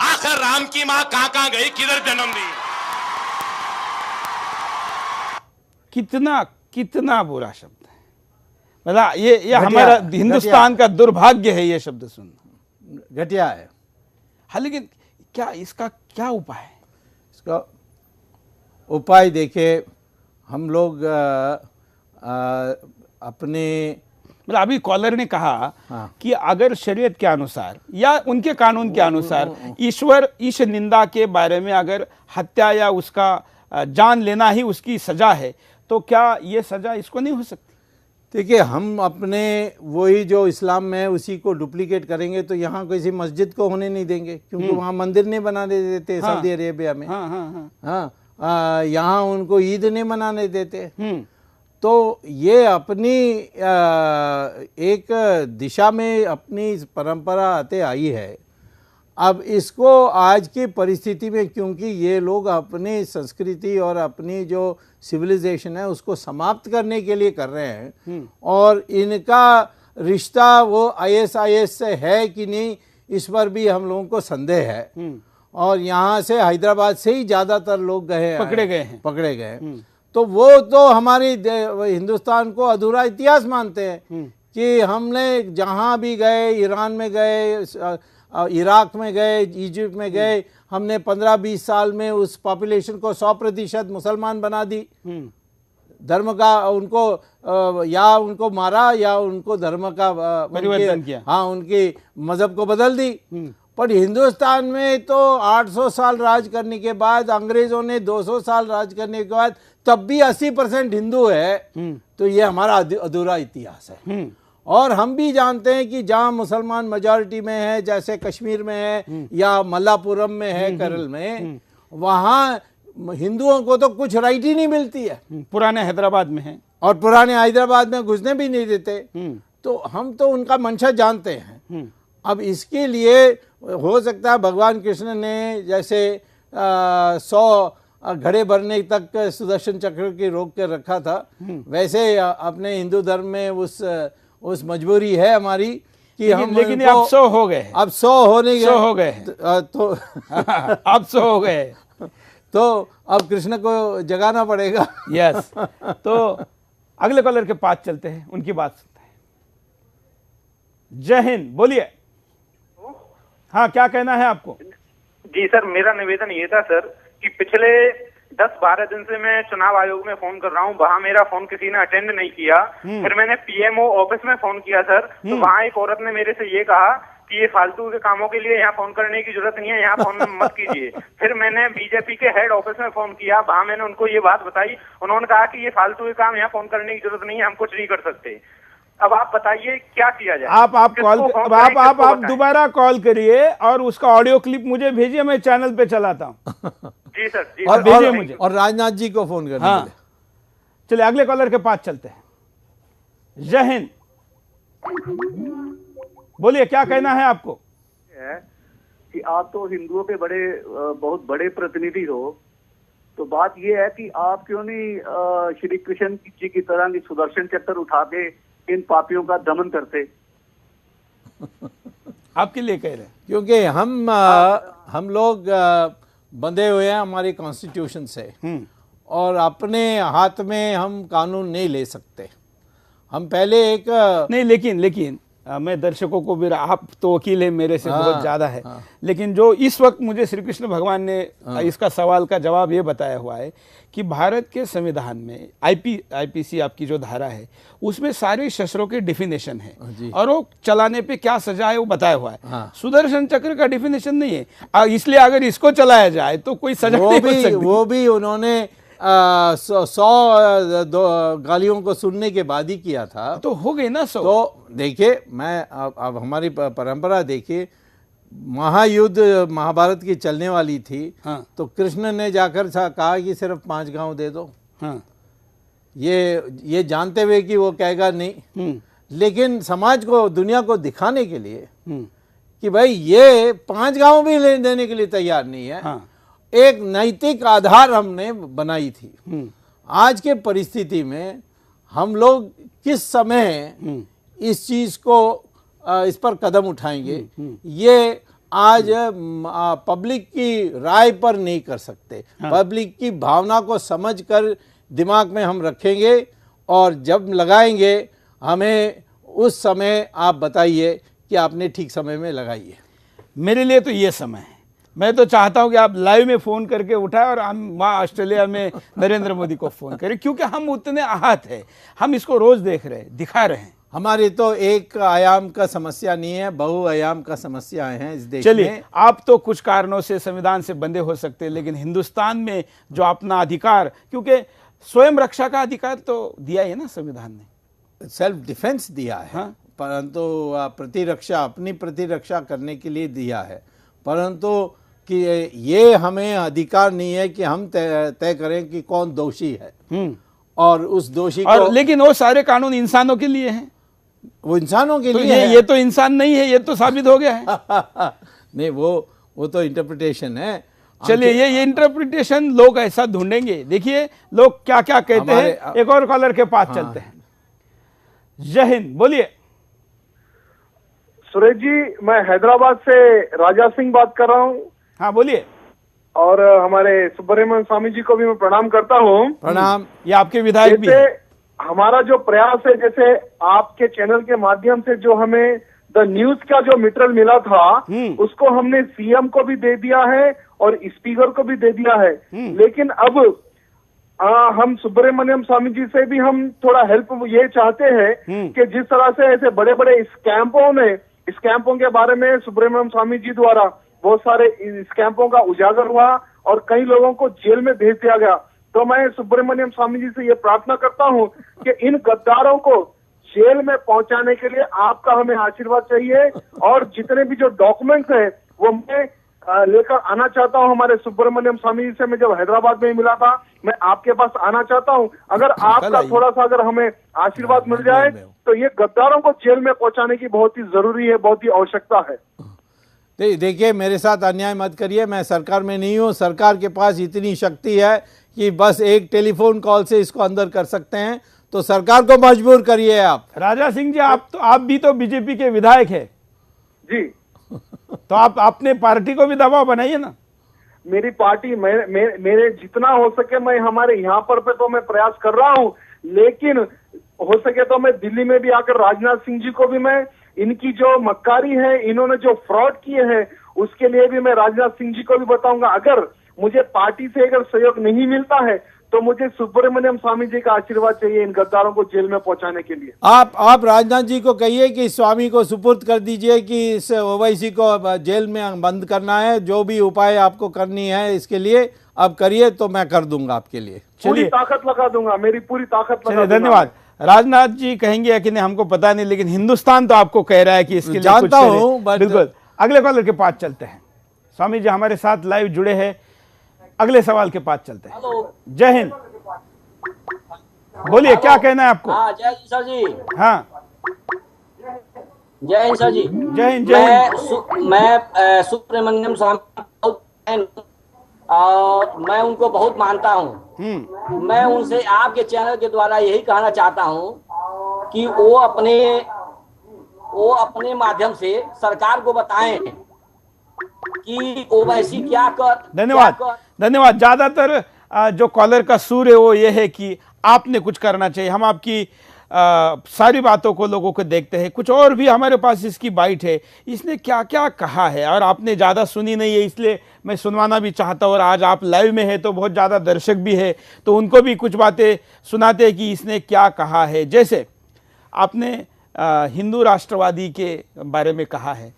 आखिर राम की मां कहां गई, किधर जन्म दी? कितना बुरा शब्द है। मतलब ये हमारा हिंदुस्तान का दुर्भाग्य है ये शब्द सुनना, घटिया है। हाँ, लेकिन क्या इसका क्या उपाय है? इसका उपाय देखिए, हम लोग अपने, मतलब अभी कॉलर ने कहा कि अगर शरीयत के अनुसार या उनके कानून के अनुसार ईश निंदा के बारे में अगर हत्या या उसका जान लेना ही उसकी सजा है, तो क्या ये सजा इसको नहीं हो सकती? देखिए, हम अपने वही जो इस्लाम में है उसी को डुप्लीकेट करेंगे तो यहाँ किसी मस्जिद को होने नहीं देंगे, क्योंकि वहाँ मंदिर नहीं बनाने देते सऊदी अरेबिया में। यहाँ उनको ईद नहीं मनाने देते। तो ये अपनी एक दिशा में अपनी परंपरा आते आई है। अब इसको आज की परिस्थिति में, क्योंकि ये लोग अपनी संस्कृति और अपनी जो सिविलाइजेशन है उसको समाप्त करने के लिए कर रहे हैं, और इनका रिश्ता वो ISIS से है कि नहीं इस पर भी हम लोगों को संदेह है। और यहाँ से हैदराबाद से ही ज़्यादातर लोग पकड़े गए हैं। तो वो तो हमारी हिंदुस्तान को अधूरा इतिहास मानते हैं कि हमने जहाँ भी गए, ईरान में गए, इराक में गए, इजिप्ट में गए, हमने 15-20 साल में उस पॉपुलेशन को 100% मुसलमान बना दी। धर्म का उनको या उनको मारा या उनको धर्म का परिवर्तन किया। हाँ, उनके मजहब को बदल दी। पर हिंदुस्तान में तो 800 साल राज करने के बाद, अंग्रेजों ने 200 साल राज करने के बाद तब भी 80% हिंदू है। तो ये हमारा अधूरा इतिहास है। और हम भी जानते हैं कि जहाँ मुसलमान मेजॉरिटी में है, जैसे कश्मीर में है या मल्लापुरम में है, केरल में, वहाँ हिंदुओं को तो कुछ राइट ही नहीं मिलती है। पुराने हैदराबाद में है, और पुराने हैदराबाद में घुसने भी नहीं देते। तो हम तो उनका मंशा जानते हैं। अब इसके लिए हो सकता है भगवान कृष्ण ने जैसे 100 घड़े भरने तक सुदर्शन चक्र की रोक के रखा था, वैसे अपने हिंदू धर्म में उस मजबूरी है हमारी कि हम लेकिन अब 100 हो गए, अब 100 होने गए, 100 हो गए तो अब 100 हो गए, तो अब कृष्ण को जगाना पड़ेगा। यस। तो अगले कॉलर के पास चलते हैं, उनकी बात सुनते हैं। जय हिंद, बोलिए। हाँ, क्या कहना है आपको? जी सर, मेरा निवेदन ये था सर कि पिछले 10-12 दिन से मैं चुनाव आयोग में फोन कर रहा हूँ, वहाँ मेरा फोन किसी ने अटेंड नहीं किया। फिर मैंने पीएमओ ऑफिस में फोन किया सर, तो वहाँ एक औरत ने मेरे से ये कहा कि ये फालतू के कामों के लिए यहाँ फोन करने की जरूरत नहीं है, यहाँ फोन मत कीजिए। फिर मैंने बीजेपी के हेड ऑफिस में फोन किया, वहाँ मैंने उनको ये बात बताई। उन्होंने कहा कि ये फालतू के काम यहाँ फोन करने की जरूरत नहीं है, हम कुछ नहीं कर सकते। अब आप बताइए क्या किया जाए? आप दोबारा कॉल करिए और उसका ऑडियो क्लिप मुझे भेजिए, मैं चैनल पे चलाता हूँ। जी सर, जी और सर, भेजिए मुझे। और राजनाथ जी को फोन करना। हाँ, चलिए अगले कॉलर के पास चलते हैं। जय हिंद, बोलिए, क्या कहना है आपको? कि आप तो हिंदुओं के बहुत बड़े प्रतिनिधि हो, तो बात यह है कि आप क्यों नहीं श्री कृष्ण जी की तरह सुदर्शन चक्र उठा के इन पापियों का दमन करते? आपके लिए कह रहे हैं क्योंकि हम लोग बंधे हुए हैं हमारी कॉन्स्टिट्यूशन से, और अपने हाथ में हम कानून नहीं ले सकते। हम पहले एक नहीं, लेकिन मैं दर्शकों को भी, आप तो वकील है मेरे से बहुत ज्यादा है, लेकिन जो इस वक्त मुझे श्री कृष्ण भगवान ने इसका सवाल का जवाब ये बताया हुआ है कि भारत के संविधान में आईपीसी आपकी जो धारा है उसमें सारे शस्त्रों के डिफिनेशन है और वो चलाने पे क्या सजा है वो बताया हुआ है। सुदर्शन चक्र का डिफिनेशन नहीं है, इसलिए अगर इसको चलाया जाए तो कोई सजा नहीं हो सकती। वो भी उन्होंने 100 गालियों को सुनने के बाद ही किया था, तो हो गई ना 100। तो देखिए, मैं अब हमारी परंपरा देखिए, महायुद्ध महाभारत की चलने वाली थी। हाँ। तो कृष्ण ने जाकर कहा कि सिर्फ 5 गांव दे दो। हाँ। ये जानते हुए कि वो कहेगा नहीं, लेकिन समाज को, दुनिया को दिखाने के लिए कि भाई ये 5 गांव भी देने के लिए तैयार नहीं है। हाँ। एक नैतिक आधार हमने बनाई थी। आज के परिस्थिति में हम लोग किस समय इस चीज को, इस पर कदम उठाएंगे, ये आज पब्लिक की राय पर नहीं कर सकते। पब्लिक की भावना को समझकर दिमाग में हम रखेंगे, और जब लगाएंगे हमें उस समय आप बताइए कि आपने ठीक समय में लगाई है। मेरे लिए तो ये समय है। मैं तो चाहता हूं कि आप लाइव में फोन करके उठाएं और हम वहाँ ऑस्ट्रेलिया में नरेंद्र मोदी को फोन करें, क्योंकि हम उतने आहत हैं, हम इसको रोज देख रहे हैं, दिखा रहे हैं। हमारी तो एक आयाम का समस्या नहीं है, बहुआयाम का समस्याएं हैं इस देश में। चलिए, आप तो कुछ कारणों से संविधान से बंधे हो सकते हैं, लेकिन हिंदुस्तान में जो अपना अधिकार, क्योंकि स्वयं रक्षा का अधिकार तो दिया है ना संविधान ने, सेल्फ डिफेंस दिया है। हाँ? परंतु प्रतिरक्षा, अपनी प्रतिरक्षा करने के लिए दिया है, परंतु कि ये हमें अधिकार नहीं है कि हम तय करें कि कौन दोषी है और उस दोषी को। लेकिन वो सारे कानून इंसानों के लिए हैं, वो इंसानों के तो लिए है। ये तो इंसान नहीं है, ये तो साबित हो गया है। नहीं, वो तो इंटरप्रिटेशन है। चलिए, ये इंटरप्रिटेशन लोग ऐसा ढूंढेंगे। देखिए लोग क्या क्या कहते हैं। एक और कॉलर के पास चलते हैं। जय हिंद, बोलिए। सुरेश जी, मैं हैदराबाद से राजा सिंह बात कर रहा हूँ। हाँ, बोलिए। और हमारे सुब्रमण्यम स्वामी जी को भी मैं प्रणाम करता हूँ। प्रणाम। ये आपके विधायक भी जैसे है। हमारा जो प्रयास है, जैसे आपके चैनल के माध्यम से जो हमें द न्यूज का जो मटेरियल मिला था उसको हमने सीएम को भी दे दिया है और स्पीकर को भी दे दिया है। लेकिन अब हम सुब्रमण्यम स्वामी जी से भी हम थोड़ा हेल्प ये चाहते हैं कि जिस तरह से ऐसे बड़े बड़े स्कैम्पों के बारे में सुब्रमण्यम स्वामी जी द्वारा बहुत सारे स्कैम्पों का उजागर हुआ और कई लोगों को जेल में भेज दिया गया, तो मैं सुब्रमण्यम स्वामी जी से ये प्रार्थना करता हूँ कि इन गद्दारों को जेल में पहुंचाने के लिए आपका हमें आशीर्वाद चाहिए। और जितने भी जो डॉक्यूमेंट्स हैं वो मैं लेकर आना चाहता हूं। हमारे सुब्रमण्यम स्वामी जी से मैं जब हैदराबाद में मिला था, मैं आपके पास आना चाहता हूं। अगर आपका थोड़ा सा अगर हमें आशीर्वाद मिल जाए तो ये गद्दारों को जेल में पहुंचाने की बहुत ही जरूरी है, बहुत ही आवश्यकता है। देखिए, मेरे साथ अन्याय मत करिए, मैं सरकार में नहीं हूँ। सरकार के पास इतनी शक्ति है कि बस एक टेलीफोन कॉल से इसको अंदर कर सकते हैं, तो सरकार को मजबूर करिए आप। राजा सिंह जी, आप भी तो बीजेपी के विधायक है जी, तो आप अपने पार्टी को भी दबाव बनाइए ना। मेरी पार्टी मेरे जितना हो सके मैं हमारे यहाँ पर तो मैं प्रयास कर रहा हूँ, लेकिन हो सके तो मैं दिल्ली में भी आकर राजनाथ सिंह जी को भी मैं इनकी जो मक्कारी है, इन्होंने जो फ्रॉड किए हैं उसके लिए भी मैं राजनाथ सिंह जी को भी बताऊंगा। अगर मुझे पार्टी से अगर सहयोग नहीं मिलता है तो मुझे सुब्रमण्यम स्वामी जी का आशीर्वाद चाहिए इन गद्दारों को जेल में पहुंचाने के लिए। आप राजनाथ जी को कहिए कि स्वामी को सुपुर्द कर दीजिए कि इस ओवैसी को जेल में बंद करना है। जो भी उपाय आपको करनी है इसके लिए अब करिए, तो मैं कर दूंगा आपके लिए। पूरी ताकत लगा दूंगा, मेरी पूरी ताकत लगा दूंगा। धन्यवाद। राजनाथ जी कहेंगे कि नहीं हमको पता नहीं, लेकिन हिंदुस्तान तो आपको कह रहा है कि इसके लिए जानता हूं। बिल्कुल। अगले कॉलर के पास चलते हैं। स्वामी जी हमारे साथ लाइव जुड़े हैं, अगले सवाल के पास चलते हैं। जय हिंद, बोलिए क्या कहना है आपको। हाँ, जय हिंद सर जी। हाँ, जय हिंद सर जी। जय हिंद। जय हिंद। मैं सुब्रमण्यम स्वामी और मैं उनको बहुत मानता हूँ। मैं उनसे आपके चैनल के द्वारा यही कहना चाहता हूँ कि वो अपने माध्यम से सरकार को बताएं कि ओवैसी क्या कर। धन्यवाद। ज्यादातर जो कॉलर का सूर है वो ये है कि आपने कुछ करना चाहिए। हम आपकी सारी बातों को लोगों को देखते हैं। कुछ और भी हमारे पास इसकी बाइट है, इसने क्या क्या कहा है और आपने ज़्यादा सुनी नहीं है, इसलिए मैं सुनवाना भी चाहता हूँ। और आज आप लाइव में है तो बहुत ज़्यादा दर्शक भी है, तो उनको भी कुछ बातें सुनाते हैं कि इसने क्या कहा है। जैसे आपने हिंदू राष्ट्रवादी के बारे में कहा है,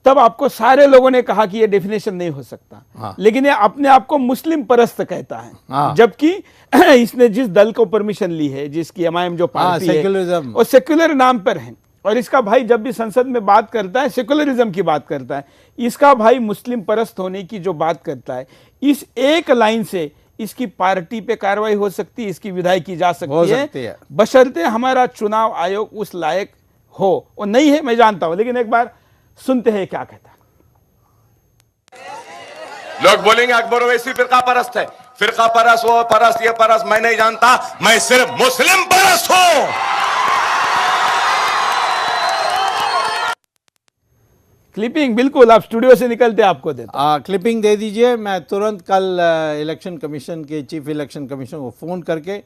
तब आपको सारे लोगों ने कहा कि ये डेफिनेशन नहीं हो सकता। हाँ। लेकिन ये अपने आप को मुस्लिम परस्त कहता है। हाँ। जबकि इसने जिस दल को परमिशन ली है, जिसकी एमआईएम जो पार्टी है, वो सेक्युलर नाम पर है। और इसका भाई जब भी संसद में बात करता है सेक्युलरिज्म की बात करता है। इसका भाई मुस्लिम परस्त होने की जो बात करता है, इस एक लाइन से इसकी पार्टी पे कार्रवाई हो सकती है, इसकी विधाई की जा सकती है, बशर्ते हमारा चुनाव आयोग उस लायक हो। वो नहीं है, मैं जानता हूं, लेकिन एक बार सुनते हैं क्या कहता है। लोग बोलेंगे अकबर ओवैसी फिरका परस्त है। फिरका परस्त, वो परस्त, ये परस्त, मैं नहीं जानता। मैं सिर्फ मुस्लिम परस्त हूं। क्लिपिंग बिल्कुल आप स्टूडियो से निकलते आपको देता। क्लिपिंग दे दीजिए। मैं तुरंत कल इलेक्शन कमीशन के चीफ इलेक्शन कमीशन को फ़ोन करके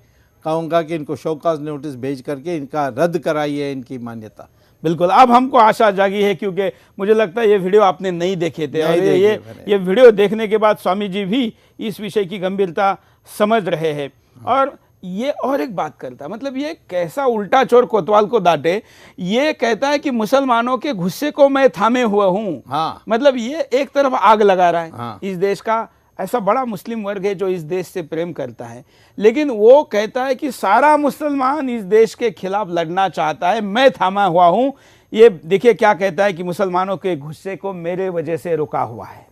कहूँगा कि इनको शोकाज नोटिस भेज करके इनका रद्द कराइए इनकी मान्यता। बिल्कुल, अब हमको आशा जागी है, क्योंकि मुझे लगता है ये वीडियो आपने नहीं देखे थे, और ये वीडियो देखने के बाद स्वामी जी भी इस विषय की गंभीरता समझ रहे हैं। और ये और एक बात करता है, मतलब ये कैसा उल्टा चोर कोतवाल को डांटे। ये कहता है कि मुसलमानों के गुस्से को मैं थामे हुआ हूँ। हाँ। मतलब ये एक तरफ आग लगा रहा है। हाँ। इस देश का ऐसा बड़ा मुस्लिम वर्ग है जो इस देश से प्रेम करता है, लेकिन वो कहता है कि सारा मुसलमान इस देश के खिलाफ लड़ना चाहता है, मैं थामा हुआ हूं। ये देखिए क्या कहता है कि मुसलमानों के गुस्से को मेरे वजह से रुका हुआ है।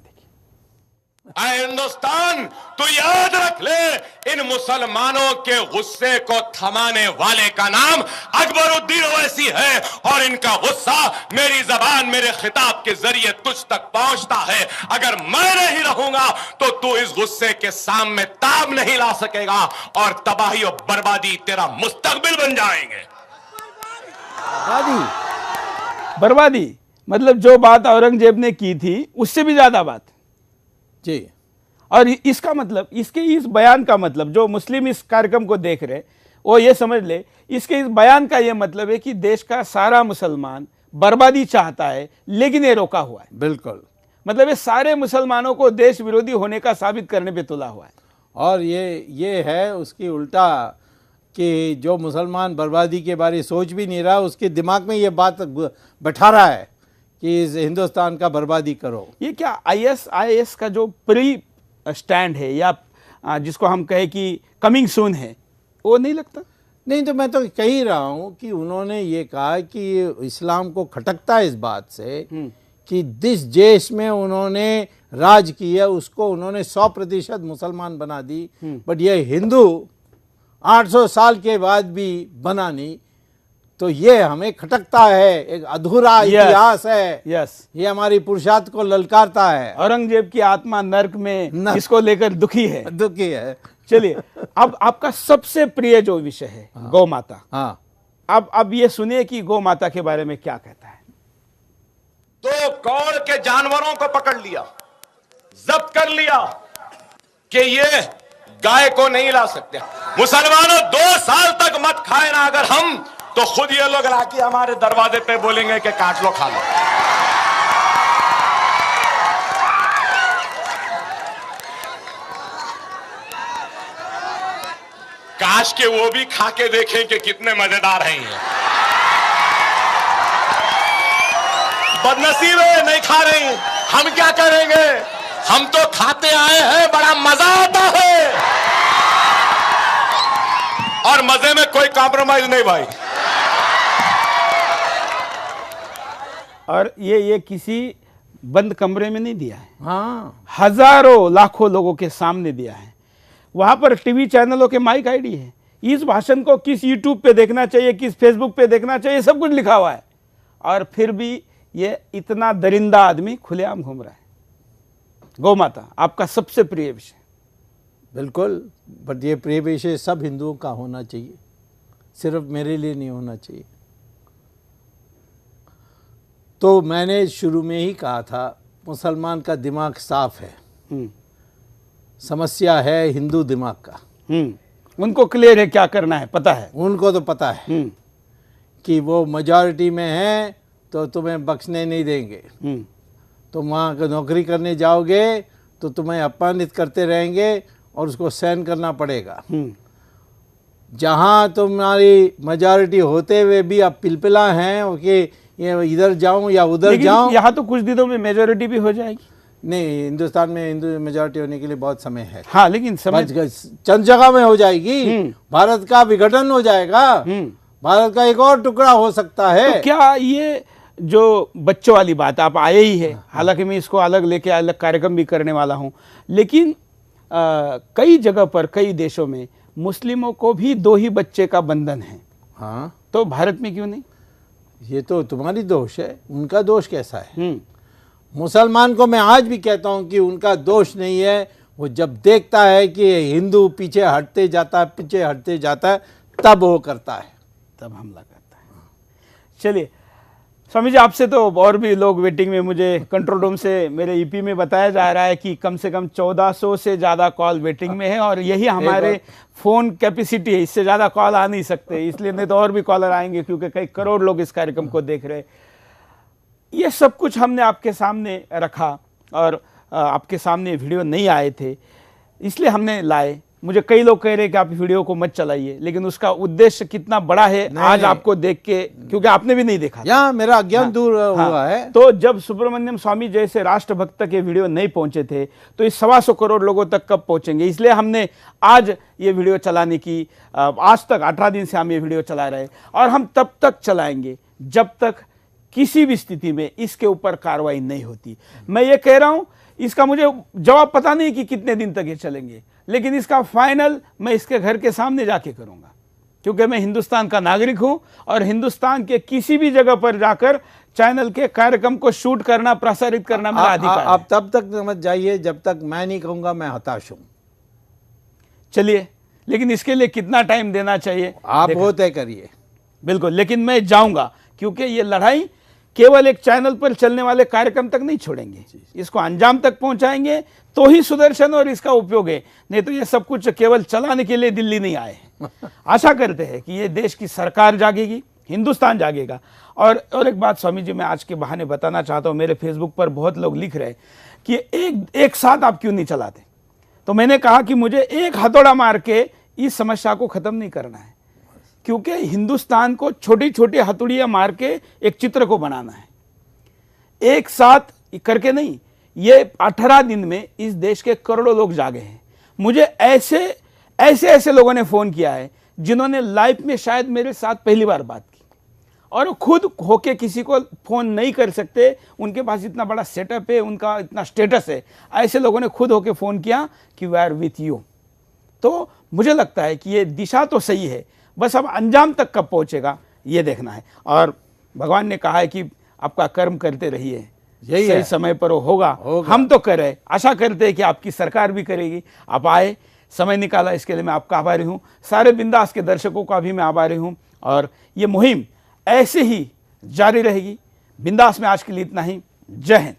हिंदुस्तान, तू याद रख ले, इन मुसलमानों के गुस्से को थमाने वाले का नाम अकबरुद्दीन ओवैसी है। और इनका गुस्सा मेरी जबान, मेरे खिताब के जरिए तुझ तक पहुंचता है। अगर मैं नहीं रहूंगा तो तू इस गुस्से के सामने ताब नहीं ला सकेगा, और तबाही और बर्बादी तेरा मुस्तकबिल बन जाएंगे। बर्बादी मतलब जो बात औरंगजेब ने की थी उससे भी ज्यादा बात जी। और इसका मतलब, इसके इस बयान का मतलब, जो मुस्लिम इस कार्यक्रम को देख रहे वो ये समझ ले, इसके इस बयान का ये मतलब है कि देश का सारा मुसलमान बर्बादी चाहता है लेकिन ये रोका हुआ है। बिल्कुल, मतलब ये सारे मुसलमानों को देश विरोधी होने का साबित करने पे तुला हुआ है। और ये है उसकी उल्टा कि जो मुसलमान बर्बादी के बारे में सोच भी नहीं रहा, उसके दिमाग में ये बात बैठा रहा है कि इस हिंदुस्तान का बर्बादी करो। ये क्या ISIS का जो प्री स्टैंड है या जिसको हम कहे कि कमिंग सून है, वो नहीं लगता? नहीं, तो मैं तो कह ही रहा हूँ कि उन्होंने ये कहा कि इस्लाम को खटकता है इस बात से कि जिस देश में उन्होंने राज किया उसको उन्होंने 100% मुसलमान बना दी, बट ये हिंदू 800 साल के बाद भी बना नहीं, तो ये हमें खटकता है, एक अधूरा इतिहास है। ये हमारी पुरुषार्थ को ललकारता है। औरंगजेब की आत्मा नर्क में इसको लेकर दुखी है। चलिए, अब आपका सबसे प्रिय जो विषय है, गौ माता। हाँ, अब ये सुनिए कि गौ माता के बारे में क्या कहता है। 2 करोड़ के जानवरों को पकड़ लिया, जब्त कर लिया कि ये गाय को नहीं ला सकते। मुसलमानों 2 साल तक मत खाए ना अगर हम, तो खुद ये लोग लाके हमारे दरवाजे पे बोलेंगे कि काट लो, खा लो। काश के वो भी खा के देखें कि कितने मजेदार हैं ये। बदनसीब है, नहीं खा रही। हम क्या करेंगे? हम तो खाते आए हैं, बड़ा मजा आता है और मजे में कोई कॉम्प्रोमाइज नहीं भाई। और ये किसी बंद कमरे में नहीं दिया है। हाँ, हजारों लाखों लोगों के सामने दिया है। वहां पर टीवी चैनलों के माइक आईडी है। इस भाषण को किस यूट्यूब पे देखना चाहिए, किस फेसबुक पे देखना चाहिए, सब कुछ लिखा हुआ है। और फिर भी ये इतना दरिंदा आदमी खुलेआम घूम रहा है। गौ माता आपका सबसे प्रिय विषय। बिल्कुल, बट ये प्रिय विषय सब हिंदुओं का होना चाहिए, सिर्फ मेरे लिए नहीं होना चाहिए। तो मैंने शुरू में ही कहा था, मुसलमान का दिमाग साफ है, समस्या है हिंदू दिमाग का। उनको क्लियर है क्या करना है, पता है, उनको तो पता है कि वो मेजॉरिटी में है तो तुम्हें बख्शने नहीं देंगे। तुम वहाँ का नौकरी करने जाओगे तो तुम्हें अपमानित करते रहेंगे और उसको सहन करना पड़ेगा। जहाँ तुम्हारी मेजॉरिटी होते हुए भी अब पिलपिला हैं कि ये इधर जाऊं या उधर जाऊं। यहाँ तो कुछ दिनों में मेजॉरिटी भी हो जाएगी। नहीं, हिंदुस्तान में हिंदू मेजॉरिटी होने के लिए बहुत समय है। हाँ, लेकिन समय चंद जगह में हो जाएगी। भारत का विघटन हो जाएगा, भारत का एक और टुकड़ा हो सकता है। तो क्या ये जो बच्चों वाली बात आप आए ही है, हालांकि मैं इसको अलग लेके अलग कार्यक्रम भी करने वाला हूं, लेकिन कई जगह पर, कई देशों में मुस्लिमों को भी 2 ही बच्चे का बंधन है। हाँ, तो भारत में क्यों नहीं? ये तो तुम्हारी दोष है, उनका दोष कैसा है? मुसलमान को मैं आज भी कहता हूं कि उनका दोष नहीं है। वो जब देखता है कि हिंदू पीछे हटते जाता है, तब वो करता है, तब हमला करता है। चलिए स्वामी जी, आपसे तो और भी लोग वेटिंग में, मुझे कंट्रोल रूम से मेरे ईपी में बताया जा रहा है कि कम से कम 1400 से ज़्यादा कॉल वेटिंग में है और यही हमारे फ़ोन कैपेसिटी है, इससे ज़्यादा कॉल आ नहीं सकते। इसलिए नहीं तो और भी कॉलर आएंगे, क्योंकि कई करोड़ लोग इस कार्यक्रम को देख रहे हैं। ये सब कुछ हमने आपके सामने रखा और आपके सामने वीडियो नहीं आए थे, इसलिए हमने लाए। मुझे कई लोग कह रहे हैं कि आप वीडियो को मत चलाइए, लेकिन उसका उद्देश्य कितना बड़ा है आज आपको देख के, क्योंकि आपने भी नहीं देखा। यहाँ मेरा अज्ञान दूर हुआ है। तो जब सुब्रमण्यम स्वामी जैसे राष्ट्रभक्त के वीडियो नहीं पहुंचे थे, तो इस 125 करोड़ लोगों तक कब पहुंचेंगे? इसलिए हमने आज ये वीडियो चलाने की, आज तक 18 दिन से हम ये वीडियो चला रहे, और हम तब तक चलाएंगे जब तक किसी भी स्थिति में इसके ऊपर कार्रवाई नहीं होती। मैं ये कह रहा हूं, इसका मुझे जवाब पता नहीं कि कितने दिन तक ये चलेंगे, लेकिन इसका फाइनल मैं इसके घर के सामने जाके करूंगा, क्योंकि मैं हिंदुस्तान का नागरिक हूं और हिंदुस्तान के किसी भी जगह पर जाकर चैनल के कार्यक्रम को शूट करना, प्रसारित करना मेरा अधिकार है। आप तब तक मत जाइए जब तक मैं नहीं कहूंगा मैं हताश हूं। चलिए, लेकिन इसके लिए कितना टाइम देना चाहिए आप वो तय करिए। बिल्कुल, लेकिन मैं जाऊंगा, क्योंकि ये लड़ाई केवल एक चैनल पर चलने वाले कार्यक्रम तक नहीं छोड़ेंगे, इसको अंजाम तक पहुंचाएंगे तो ही सुदर्शन और इसका उपयोग है, नहीं तो ये सब कुछ केवल चलाने के लिए दिल्ली नहीं आए हैं। आशा करते हैं कि ये देश की सरकार जागेगी, हिंदुस्तान जागेगा। और एक बात स्वामी जी मैं आज के बहाने बताना चाहता हूँ, मेरे फेसबुक पर बहुत लोग लिख रहे हैं कि एक साथ आप क्यों नहीं चलाते, तो मैंने कहा कि मुझे एक हथौड़ा मार के इस समस्या को खत्म नहीं करना है, क्योंकि हिंदुस्तान को छोटी छोटी हथौड़ियां मार के एक चित्र को बनाना है, एक साथ करके नहीं। ये 18 दिन में इस देश के करोड़ों लोग जागे हैं। मुझे ऐसे लोगों ने फोन किया है जिन्होंने लाइफ में शायद मेरे साथ पहली बार बात की, और खुद होके किसी को फोन नहीं कर सकते, उनके पास इतना बड़ा सेटअप है, उनका इतना स्टेटस है, ऐसे लोगों ने खुद होके फोन किया कि वी आर विथ यू। तो मुझे लगता है कि ये दिशा तो सही है, बस अब अंजाम तक कब पहुंचेगा ये देखना है। और भगवान ने कहा है कि आपका कर्म करते रहिए, यही सही समय पर होगा। हम तो कर रहे, आशा करते हैं कि आपकी सरकार भी करेगी। आप आए, समय निकाला, इसके लिए मैं आपका आभारी हूँ। सारे बिंदास के दर्शकों का भी मैं आभारी हूँ, और ये मुहिम ऐसे ही जारी रहेगी। बिंदास में आज के लिए इतना ही। जय हिंद।